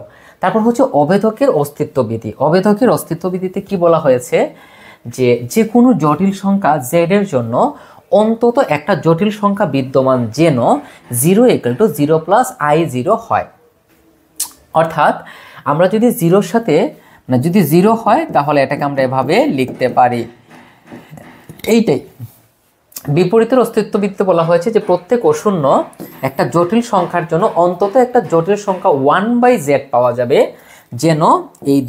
তারপর হচ্ছে অভেদকের অস্তিত্ব বিধি। অভেদকের অস্তিত্ব বিধিতে কি বলা হয়েছে, যে কোনো জটিল সংখ্যা z এর জন্য অন্তত একটা জটিল সংখ্যা বিদ্যমান যেন 0 = 0 প্লাস i0 হয়। অর্থাৎ আমরা যদি 0-র সাথে যদি 0 হয় তাহলে এটাকে আমরা এভাবে লিখতে পারি, এইটাই। বিপরীতের অস্তিত্ববিদতে বলা হয়েছে যে প্রত্যেক অশূন্য একটা জটিল সংখ্যার জন্য অন্তত একটা জটিল সংখ্যা 1/z পাওয়া যাবে যেন এই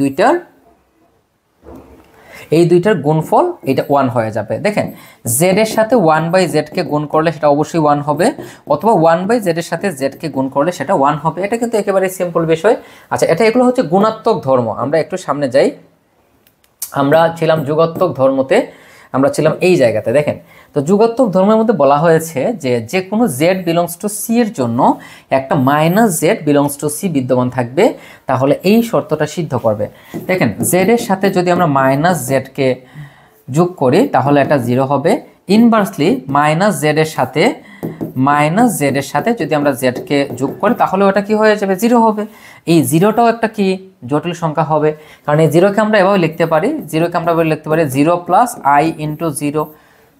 দুইটার গুণফল এটা 1 হয়ে যাবে। দেখেন z এর সাথে 1/z কে গুণ করলে সেটা অবশ্যই 1 হবে, অথবা 1/z এর সাথে z কে গুণ করলে সেটা 1 হবে। এটা কিন্তু একেবারে সিম্পল বিষয়। আচ্ছা, এগুলো হচ্ছে গুণাত্মক ধর্ম। আমরা একটু সামনে যাই, আমরা ছিলাম যুগাত্মক ধর্মতে, আমরা ছিলাম এই জায়গাতে। দেখেন তো যুগাত্মক ধর্মের মধ্যে বলা হয়েছে যে কোনো z বিলংস টু c এর জন্য একটা -z বিলংস টু c বিদ্যমান থাকবে, তাহলে এই শর্তটা সিদ্ধ করবে। দেখেন z এর সাথে যদি আমরা -z কে যোগ করি তাহলে এটা 0 হবে। ইনভার্সলি -z এর সাথে যদি আমরা z কে যোগ করি তাহলে ওটা কি হয়ে যাবে, 0 হবে। এই 0টাও একটা কি জটিল সংখ্যা হবে, কারণ এই 0 কে আমরা এভাবে লিখতে পারি, 0 প্লাস i ইন্টু 0।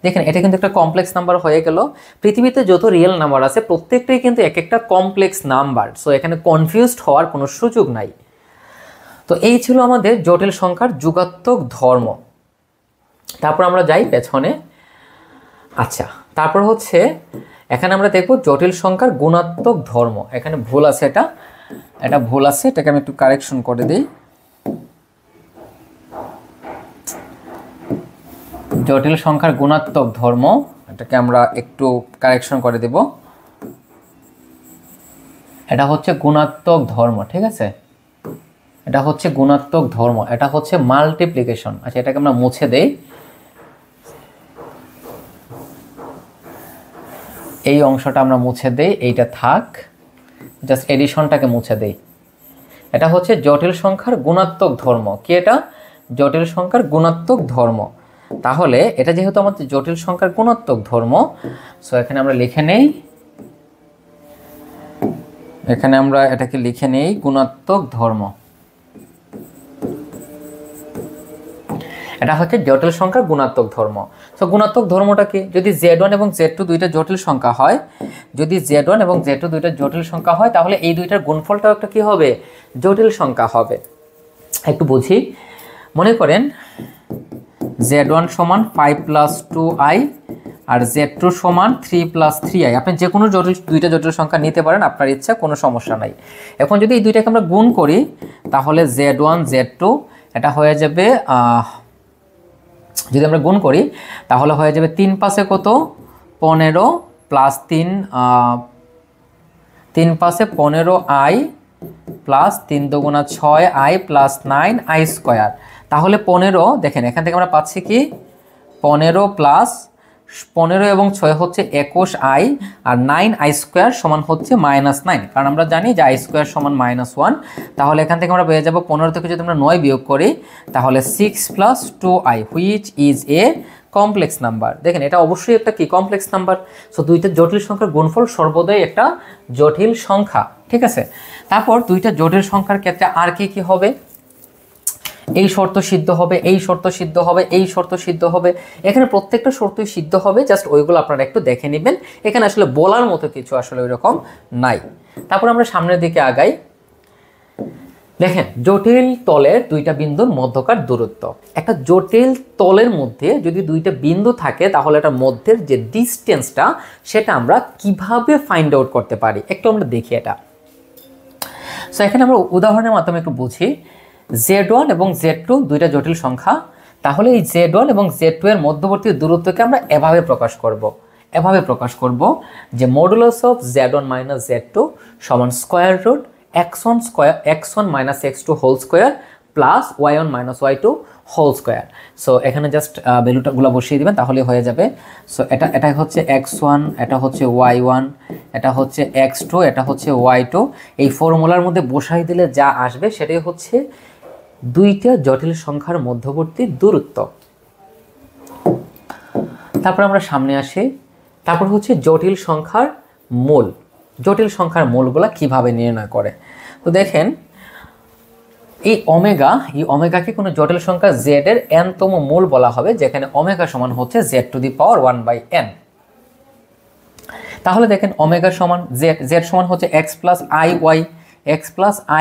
দেখেন এটা কিন্তু একটা কমপ্লেক্স নাম্বার হয়ে গেল। পৃথিবীতে যত রিয়েল নাম্বার আছে প্রত্যেকটাই কিন্তু এক একটা কমপ্লেক্স নাম্বার। সো এখানে কনফিউজড হওয়ার কোনো সুযোগ নাই। তো এই ছিল আমাদের জটিল সংখ্যার যুগাত্মক ধর্ম। তারপর আমরা যাই পেছনে। আচ্ছা, তারপর হচ্ছে এখানে আমরা দেখব জটিল সংখ্যার গুণাত্মক ধর্ম। এখানে ভুল আছে, এটা ভুল আছে, এটাকে আমি একটু কারেকশন করে দিই। জটিল সংখ্যার গুণাত্মক ধর্ম, এটাকে আমরা একটু কারেকশন করে দেব। এটা হচ্ছে গুণাত্মক ধর্ম, ঠিক আছে, এটা হচ্ছে গুণাত্মক ধর্ম, এটা হচ্ছে মাল্টিপ্লিকেশন। আচ্ছা, এটাকে আমরা মুছে দেই, এই অংশটা আমরা মুছে দেই, এইটা থাক, জাস্ট এডিশনটাকে মুছে দেই। এটা হচ্ছে জটিল সংখ্যার গুণাত্মক ধর্ম। কি এটা? জটিল সংখ্যার গুণাত্মক ধর্ম। তাহলে এটা যেহেতু আমাদের জটিল সংখ্যার গুণাত্মক ধর্ম, সো এখানে আমরা লিখে নেই, এটাকে লিখে নেই গুণাত্মক ধর্ম। এটা হচ্ছে জটিল সংখ্যার গুণাত্মক ধর্ম। সো গুণাত্মক ধর্মটা কি? যদি z1 এবং z2 দুইটা জটিল সংখ্যা হয়, তাহলে এই দুইটার গুণফলটাও একটা কি হবে? জটিল সংখ্যা হবে। একটু বুঝি, মনে করেন z1 সমান 5 প্লাস 2i আর z2 সমান 3 প্লাস 3i। আপনি যে কোনো দুইটা জটিল সংখ্যা নিতে পারেন, আপনার ইচ্ছা, কোনো সমস্যা নাই। এখন যদি এই দুইটাকে আমরা গুণ করি তাহলে z1 z2 এটা হয়ে যাবে, যদি আমরা গুণ করি তাহলে হয়ে যাবে 3 পাশে কত? 15 প্লাস 3 পাশে 15i প্লাস 3 দুগুণা 6i প্লাস 9i স্কোয়ার। তাহলে 15, দেখেন এখান থেকে আমরা পাচ্ছি কি 15 প্লাস 15 এবং 6 হচ্ছে 21i, আর 9i² সমান হচ্ছে -9, কারণ আমরা জানি যে i² সমান -1। তাহলে এখান থেকে আমরা পেয়ে যাব 15 থেকে যদি আমরা 9 বিয়োগ করি তাহলে 6 + 2i, which is a complex number. দেখেন এটা অবশ্যই একটা কি কমপ্লেক্স নাম্বার। সো দুইটা জটিল সংখ্যার গুণফল সর্বদাই একটা জটিল সংখ্যা, ঠিক আছে। তারপর দুইটা জটিল সংখ্যার ক্ষেত্রে আর কি কি হবে, এই শর্ত সিদ্ধ হবে, এই শর্ত সিদ্ধ হবে, এই শর্ত সিদ্ধ হবে, এখানে প্রত্যেকটা শর্তই সিদ্ধ হবে, জাস্ট ওইগুলো আপনারা একটু দেখে নেবেন। এখানে আসলে বলার মতো কিছু আসলে ওইরকম নাই। তারপর আমরা সামনের দিকে আগাই। দেখেন জটিল তলের দুইটা বিন্দুর মধ্যকার দূরত্ব। একটা জটিল তলের মধ্যে যদি দুইটা বিন্দু থাকে তাহলে এটার মধ্যের যে ডিস্টেন্সটা সেটা আমরা কিভাবে ফাইন্ড আউট করতে পারি একটু আমরা দেখি এটা। সো এখানে আমরা উদাহরণের মাধ্যমে একটু বুঝি। Z1 এবং Z2 দুইটা জটিল সংখ্যা, তাহলে এই Z1 এবং Z2 এর মধ্যবর্তী দূরত্বকে আমরা এভাবে প্রকাশ করব যে মডুলাস অফ Z1 - Z2 সমান square root x1 - x2 whole square plus y1 - y2 whole square. So এখানে জাস্ট ভ্যালুটাগুলো বসিয়ে দিবেন তাহলে হয়ে যাবে। সো এটা হচ্ছে x1, এটা হচ্ছে y1, এটা হচ্ছে x2, এটা হচ্ছে y2। এই ফর্মুলার মধ্যে বসাই দিলে যা আসবে সেটাই হচ্ছে দুইটা জটিল সংখ্যার মধ্যবর্তী দূরত্ব। তারপর আমরা সামনে আসি। তারপর হচ্ছে জটিল সংখ্যার মূল। জটিল সংখ্যার মূলগুলা কিভাবে নির্ণয় করে। তো দেখেন এই ওমেগাকে কোনো জটিল সংখ্যা z এর n-তম মূল বলা হবে, যেখানে ওমেগা সমান হচ্ছে z⁴1/n। তাহলে দেখেন ওমেগা সমান z সমান হচ্ছে x +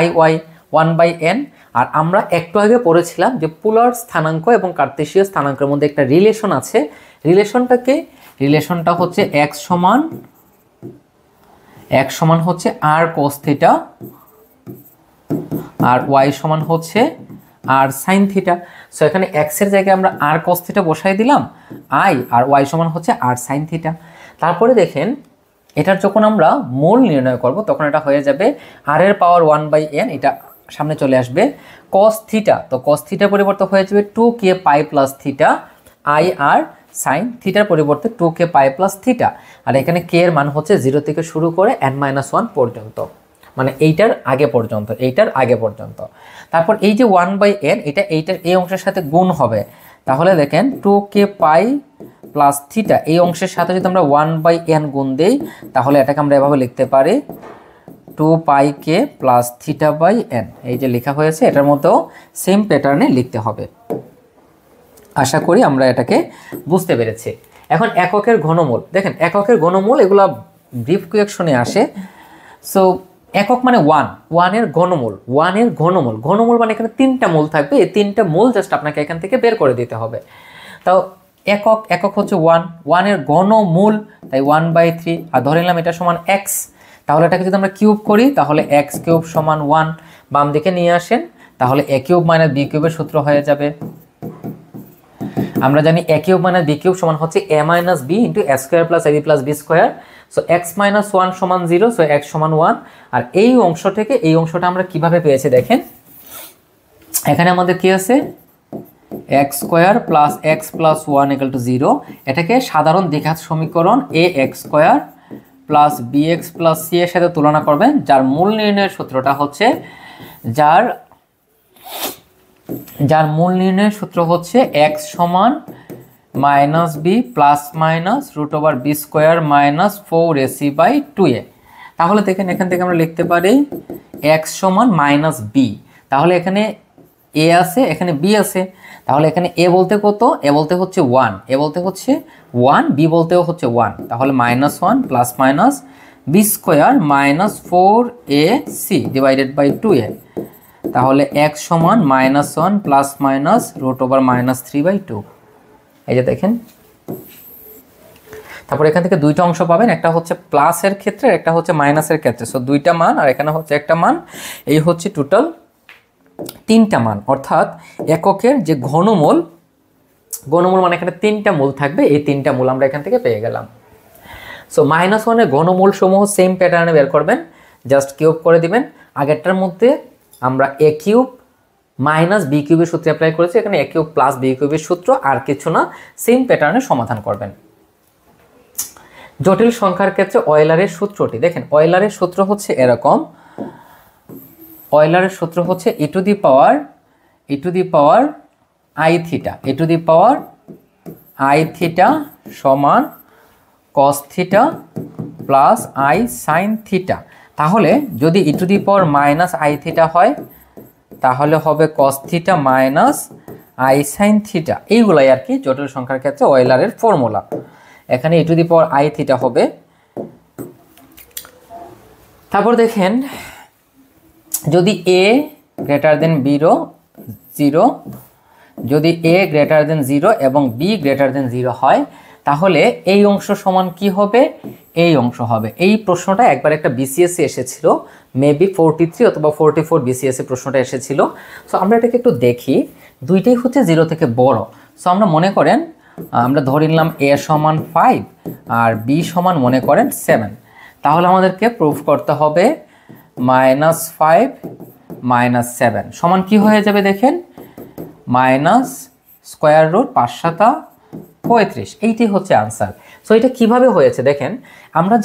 iy 1/n। আর আমরা একটু আগে পড়েছিলাম যে পোলার স্থানাঙ্ক এবং কার্তেশীয় স্থানাঙ্কের মধ্যে একটা রিলেশন আছে। রিলেশনটা হচ্ছে x সমান হচ্ছে r cos θ আর y সমান হচ্ছে r sin θ। সো এখানে x এর জায়গায় আমরা r cos θ বসাই দিলাম, i আর y সমান হচ্ছে r sin θ। তারপরে দেখেন এটার যখন আমরা মূল নির্ণয় করব তখন এটা হয়ে যাবে r এর পাওয়ার 1/n, এটা সামনে চলে আসবে cos θ। তো cos θ পরিবর্তে হয়ে যাবে 2k π + θ, i আর sin θ পরিবর্তে 2k π + θ। আর এখানে k এর মান হচ্ছে 0 থেকে শুরু করে n-1 পর্যন্ত, মানে এইটার আগে পর্যন্ত। তারপর এই যে 1/n এইটার এই অংশের সাথে গুণ হবে। তাহলে দেখেন 2k π + θ এই অংশের সাথে যদি আমরা 1/n গুণ দেই তাহলে এটাকে আমরা এভাবে লিখতে পারি 2πk + θ/n। এই যে লেখা হয়েছে এটার মধ্যেও সেম প্যাটার্নে লিখতে হবে। আশা করি আমরা এটাকে বুঝতে পেরেছি। এখন এককের ঘনমূল। দেখেন এককের ঘনমূল এগুলা ব্রিফ কোয়েকশনে আসে। সো একক মানে 1 এর ঘনমূল মানে এখানে 3টা মূল থাকবে। এই 3টা মূল জাস্ট আপনাকে এখান থেকে বের করে দিতে হবে। তাও একক হচ্ছে 1 এর ঘনমূল, তাই 1/3। আর ধরে নিলাম এটা সমান x, তাহলে এটাকে যদি আমরা কিউব করি তাহলে x³ সমান 1। বাম দিকে নিয়ে আসেন তাহলে a³ - b³ এর সূত্র হয়ে যাবে। আমরা জানি a³ - b³ সমান হচ্ছে a - b × a² + ab + b²। So x - 1 সমান 0, সো x সমান 1। আর এই অংশ থেকে এই অংশটা আমরা কিভাবে পেয়েছি দেখেন, এখানে আমাদের কি আছে x² + x + 1 = 0। এটাকে সাধারণ দ্বিঘাত সমীকরণ ax² + bx + c এর সাথে তুলনা করবেন, যার মূল নির্ণয়ের সূত্রটা হচ্ছে যার মূল নির্ণয়ের সূত্র হচ্ছে x সমান -b ± √b² - 4ac/2a। তাহলে দেখেন এখান থেকে আমরা লিখতে পারি x সমান -b। তাহলে এখানে a আছে, এখানে b আছে। তাহলে এখানে a বলতে কত? a বলতে হচ্ছে 1, b বলতেও হচ্ছে 1। তাহলে -1 ± b² - 4ac/2a। তাহলে x সমান -1 ± √−3/2। এই যে দেখেন। তারপর এখান থেকে দুইটা অংশ পাবেন, একটা হচ্ছে প্লাসের ক্ষেত্রে, একটা হচ্ছে মাইনাসের ক্ষেত্রে। সো দুইটা মান আর এখানে হচ্ছে একটা মান, এই হচ্ছে টোটাল 3টা মান। অর্থাৎ এককের যে ঘনমূল মানে এখানে 3টা মূল থাকবে, এই 3টা মূল আমরা এখান থেকে পেয়ে গেলাম। সো -1 এর ঘনমূল সমূহ সেম প্যাটার্নে বের করবেন, জাস্ট কিউব করে দিবেন। আগেরটার মধ্যে আমরা a³ মাইনাস বি কিউবের সূত্রে অ্যাপ্লাই করেছি, এখানে এ কিউব প্লাস বি কিউবের সূত্র, আর কিছু না, সেম প্যাটার্নে সমাধান করবেন। জটিল সংখ্যার ক্ষেত্রে অয়েলারের সূত্রটি দেখেন, অয়েলারের সূত্র হচ্ছে এরকম, অয়েলারের সূত্র হচ্ছে e to the power i theta, e to the power i theta সমান cos theta plus i sine theta. তাহলে যদি e to the power minus i theta হয় তাহলে হবে cos theta minus i sine theta. এইগুলাই আর কি জটিল সংখ্যার ক্ষেত্রে অয়েলারের ফর্মুলা। এখানে e to the power i theta হবে। তারপর দেখেন, যদি a গ্রেটার দেন 0, যদি a গ্রেটার দেন 0 এবং b গ্রেটার দেন 0 হয় তাহলে এই অংশ সমান কি হবে, এই অংশ হবে। এই প্রশ্নটা একবার একটা বিসিএসসি এসেছিল, মেবি 43 অথবা 44 বিসিএসসি প্রশ্নটা এসেছিল। সো আমরা এটাকে একটু দেখি, দুইটাই হচ্ছে 0 থেকে বড়। সো আমরা মনে করেন, আমরা ধরে নিলাম a সমান 5 আর b সমান মনে করেন 7। তাহলে আমাদেরকে প্রুফ করতে হবে -5 -7 সমান কি হয়ে যাবে দেখেন, মাইনাস স্কোয়ার রুট 5 7 35। এইটাই হচ্ছে আনসার। সো এটা কিভাবে হয়েছে দেখেন, আমরা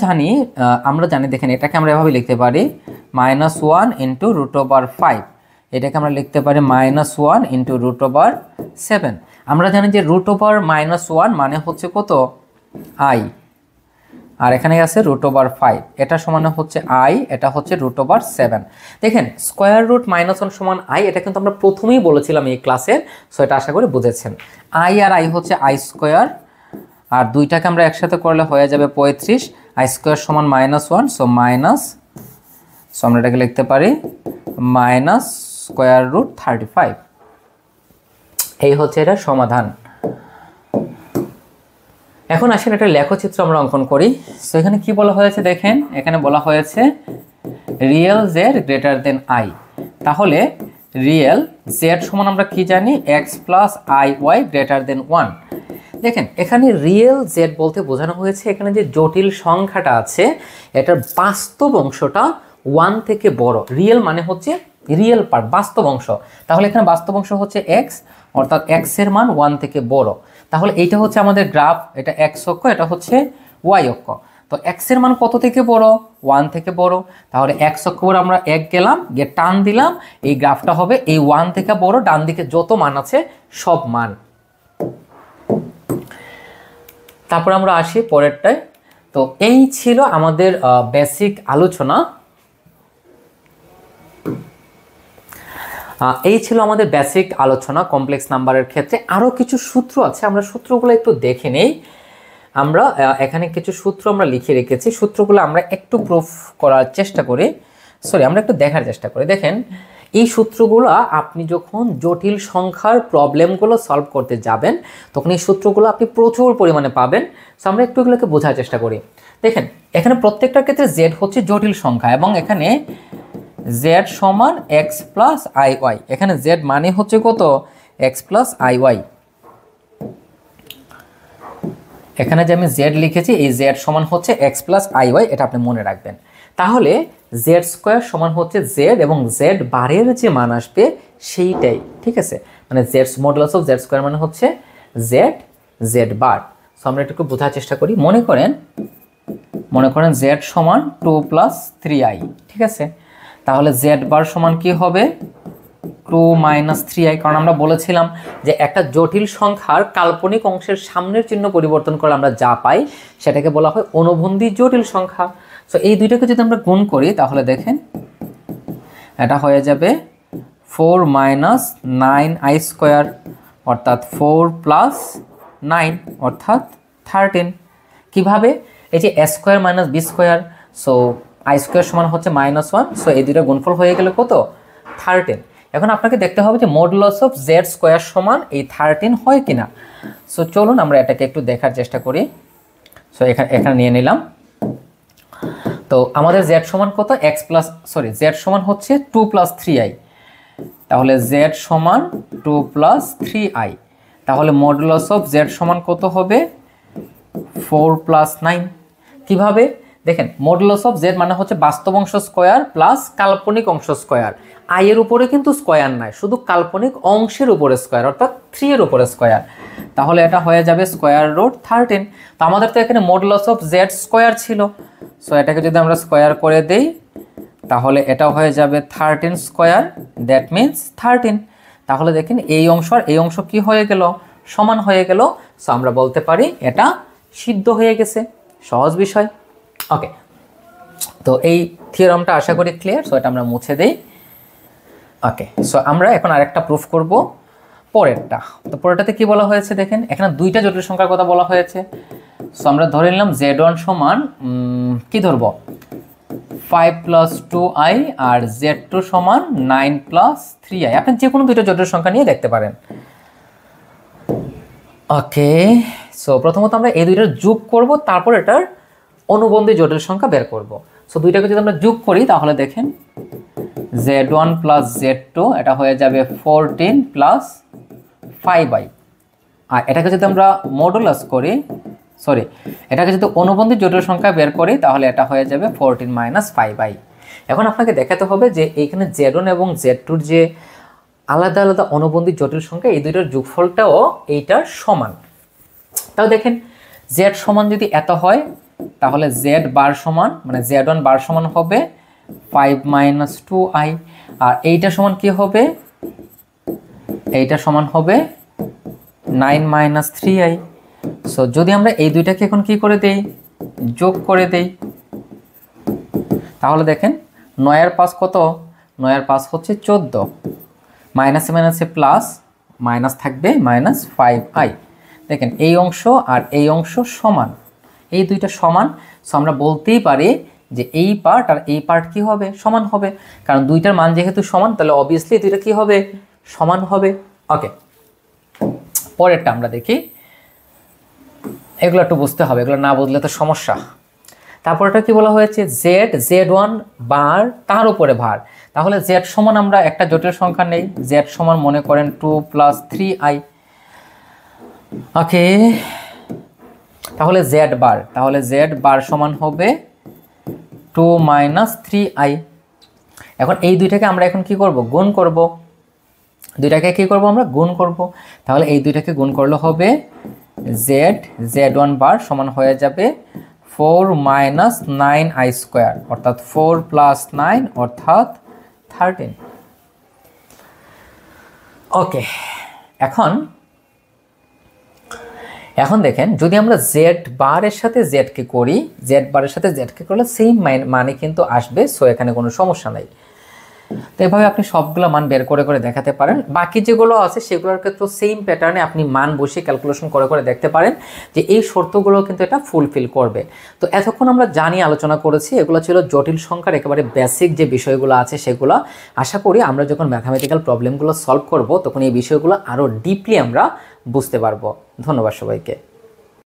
জানি দেখেন, এটাকে আমরা এভাবে লিখতে পারি -1 ইন্টু √5, এটাকে আমরা লিখতে পারি -1 ইন্টু √7। আমরা জানি যে √1 মানে হচ্ছে কত, i, আর এখানে আছে √5, এটা সমান হচ্ছে i, এটা হচ্ছে √7। দেখেন স্কোয়ার রুট -1 সমান i, এটা কিন্তু আমরা প্রথমেই বলেছিলাম এই ক্লাসে। সো এটা আশা করি বুঝেছেন। i আর i হচ্ছে i স্কোয়ার, আর দুইটাকে আমরা একসাথে করলে হয়ে যাবে 35, i স্কোয়ার সমান -1, সো মাইনাস, সো আমরা এটাকে লিখতে পারি -√35। এই হচ্ছে এটার সমাধান। এখন আসেন একটা লেখচিত্র আমরা অঙ্কন করি। সো এখানে কি বলা হয়েছে দেখেন, এখানে বলা হয়েছে real z greater than i. তাহলে রিয়েল জেড সমান আমরা কি জানি, x plus i y greater than 1। দেখেন এখানে রিয়েল জেড বলতে বোঝানো হয়েছে এখানে যে জটিল সংখ্যাটা আছে এটার বাস্তব অংশটা 1 থেকে বড়। রিয়েল মানে হচ্ছে রিয়েল পার্ট, বাস্তব অংশ। তাহলে এখানে বাস্তব অংশ হচ্ছে এক্স, অর্থাৎ এক্স এর মান 1 থেকে বড়। তাহলে এইটা হচ্ছে আমাদের গ্রাফ, এটা এক্স অক্ষ, এটা হচ্ছে ওয়াই অক্ষ। তো এক্স এর মান কত থেকে বড়, 1 থেকে বড়। তাহলে এক্স অক্ষ করে আমরা 1 গেলাম, গিয়ে টান দিলাম, এই গ্রাফটা হবে এই 1 থেকে বড়, ডান দিকে যত মান আছে সব মান। তারপর আমরা আসি পরেরটায়। তো এই ছিল আমাদের বেসিক আলোচনা, কমপ্লেক্স নাম্বারের ক্ষেত্রে। আরও কিছু সূত্র আছে, আমরা সূত্রগুলো একটু দেখে নেই। আমরা এখানে কিছু সূত্র আমরা লিখে রেখেছি, সূত্রগুলো আমরা একটু প্রুফ করার চেষ্টা করি, আমরা একটু দেখার চেষ্টা করি। দেখেন এই সূত্রগুলো আপনি যখন জটিল সংখ্যার প্রবলেমগুলো সলভ করতে যাবেন তখন এই সূত্রগুলো আপনি প্রচুর পরিমাণে পাবেন। সো আমরা একটু এগুলোকে বোঝার চেষ্টা করি। দেখেন এখানে প্রত্যেকটার ক্ষেত্রে জেড হচ্ছে জটিল সংখ্যা এবং এখানে জেড সমান এক্স প্লাস আই ওয়াই। এখানে জেড মানে হচ্ছে কত, এক্স প্লাস আই ওয়াই। এখানে যে আমি জেড লিখেছি এই জেড সমান হচ্ছে এক্স প্লাস আই ওয়াই, এটা আপনি মনে রাখবেন। তাহলে জেড স্কোয়ার সমান হচ্ছে জেড এবং জেড বারের যে মান আসবে সেইটাই, ঠিক আছে। মানে Z modulus of Z square মানে হচ্ছে জেড বার। সো আমরা একটু বোঝার চেষ্টা করি। মনে করেন জেড সমান 2 + 3i, ঠিক আছে। তাহলে জেড বার সমান কি হবে, 2 - 3i, কারণ আমরা বলেছিলাম যে একটা জটিল সংখ্যার কাল্পনিক অংশের সামনের চিহ্ন পরিবর্তন করে আমরা যা পাই সেটাকে বলা হয় অনুবন্ধী জটিল সংখ্যা। সো এই দুইটাকে যদি আমরা গুণ করি তাহলে দেখেন এটা হয়ে যাবে 4 - 9i স্কোয়ার, অর্থাৎ 4 + 9 অর্থাৎ 13। কিভাবে, এই যে a square minus b square, so i square সমান হচ্ছে -1, সো এই দুটো গুণফল হয়ে গেলে কত, 13। এখন আপনাকে দেখতে হবে যে মডুলাস অফ জেড স্কোয়ার সমান এই 13 হয় কিনা। সো চলুন আমরা এটাকে একটু দেখার চেষ্টা করি। সো এখানে নিয়ে নিলাম। তো আমাদের জেড সমান কত, জেড সমান হচ্ছে 2 + 3i। তাহলে জেড সমান 2 + 3i। তাহলে মডুলাস অফ জেড সমান কত হবে, 4 + 9। কিভাবে দেখেন, মডুলাস অফ জেড মানে হচ্ছে বাস্তব অংশ স্কোয়ার প্লাস কাল্পনিক অংশ স্কোয়ার। আই এর উপরে কিন্তু স্কোয়ার নাই, শুধু কাল্পনিক অংশের উপরে স্কোয়ার, অর্থাৎ 3 এর উপরে স্কোয়ার। তাহলে এটা হয়ে যাবে স্কোয়ার রুট 13। তো আমাদের তো এখানে মডুলাস অফ জেড স্কোয়ার ছিল, সো এটাকে যদি আমরা স্কোয়ার করে দেই তাহলে এটা হয়ে যাবে 13 স্কোয়ার, দ্যাট মিনস 13। তাহলে দেখেন এই অংশ আর এই অংশ কি হয়ে গেল, সমান হয়ে গেল। সো আমরা বলতে পারি এটা সিদ্ধ হয়ে গেছে। সহজ বিষয়। ওকে, তো এই থিওরামটা আশা করি ক্লিয়ার। সো এটা আমরা মুছে দেই। ওকে, সো আমরা এখন আরেকটা প্রুফ করব, পরেরটা। তো পরেরটাতে কি বলা হয়েছে দেখেন, এখানে দুইটা জটিল সংখ্যার কথা বলা হয়েছে। সো আমরা ধরে নিলাম z1 সমান কি ধরবো 5 + 2i আর z2 সমান 9 + 3i। আপনি যে কোনো দুইটা জটিল সংখ্যা নিয়ে দেখতে পারেন। ওকে, সো প্রথমত আমরা এই দুইটার যোগ করব, তারপর এটার অনুবন্ধী জটিল সংখ্যা বের করব। সো দুইটাকে যদি আমরা যোগ করি তাহলে দেখেন z1 + z2 এটা হয়ে যাবে 14 + 5i। আর এটাকে যদি আমরা মডুলাস করি, সরি, এটাকে যদি অনুবন্ধী জটিল সংখ্যা বের করি তাহলে এটা হয়ে যাবে 14 - 5i। এখন আপনাকে দেখাতে হবে যে এইখানে z1 এবং z2 যে আলাদা আলাদা অনুবন্ধী জটিল সংখ্যা, এই দুইটার যোগফলটাও এইটার সমান। তাও দেখেন z সমান যদি এত হয় তাহলে z বার সমান, মানে z1 বার সমান হবে 5 - 2i, আর এইটা সমান কি হবে, এইটা সমান হবে 9 - 3i। সো যদি আমরা এই দুইটাকে এখন কি করে দেই, যোগ করে দেই, তাহলে দেখেন 9 আর 5 কত, 9 আর 5 হচ্ছে 14, মাইনাসে মাইনাসে প্লাস, মাইনাস থাকবে -5i। দেখেন এই অংশ আর এই অংশ সমান, এই দুইটা সমান। সো আমরা বলতেই পারি যে এই পার্ট আর এই পার্ট কি হবে, সমান হবে, কারণ দুইটার মান যেহেতু সমান তাহলে অবভিয়াসলি দুইটা কি হবে, সমান হবে। ওকে, পরেরটা আমরা দেখি। এগুলো একটু বুঝতে হবে, এগুলো না বুঝলে তো সমস্যা। তারপর এটা কি বলা হয়েছে, z1 বার তার উপরে ভার। তাহলে z সমান আমরা একটা জটিল সংখ্যা নেই, z সমান মনে করেন 2 + 3i। ওকে, তাহলে z বার, তাহলে z বার সমান হবে 2 - 3i। এখন এই দুইটাকে আমরা এখন কি করব, গুণ করব। দুইটাকে কি করব, আমরা গুণ করব। তাহলে এই দুইটাকে গুণ করলে হবে z1 বার সমান হয়ে যাবে 4 - 9i², অর্থাৎ 4 + 9 অর্থাৎ 13। ওকে, এখন দেখেন যদি আমরা z বারের সাথে z কে করি, z বারের সাথে z কে করলে সেম মানে কিন্তু আসবে। সো এখানে কোনো সমস্যা নাই। তো এভাবে আপনি সবগুলো মান বের করে করে দেখাতে পারেন। বাকি যেগুলো আছে সেগুলোর ক্ষেত্রে সেম প্যাটার্নে আপনি মান বসিয়ে ক্যালকুলেশন করে করে দেখতে পারেন যে এই শর্তগুলো কিন্তু এটা ফুলফিল করবে। তো এতক্ষণ আমরা জানি আলোচনা করেছি, এগুলো ছিল জটিল সংখ্যার একেবারে বেসিক যে বিষয়গুলো আছে সেগুলো। আশা করি আমরা যখন ম্যাথামেটিক্যাল প্রবলেমগুলো সলভ করব তখন এই বিষয়গুলো আরও ডিপলি আমরা বুঝতে পারবো। ধন্যবাদ সবাইকে।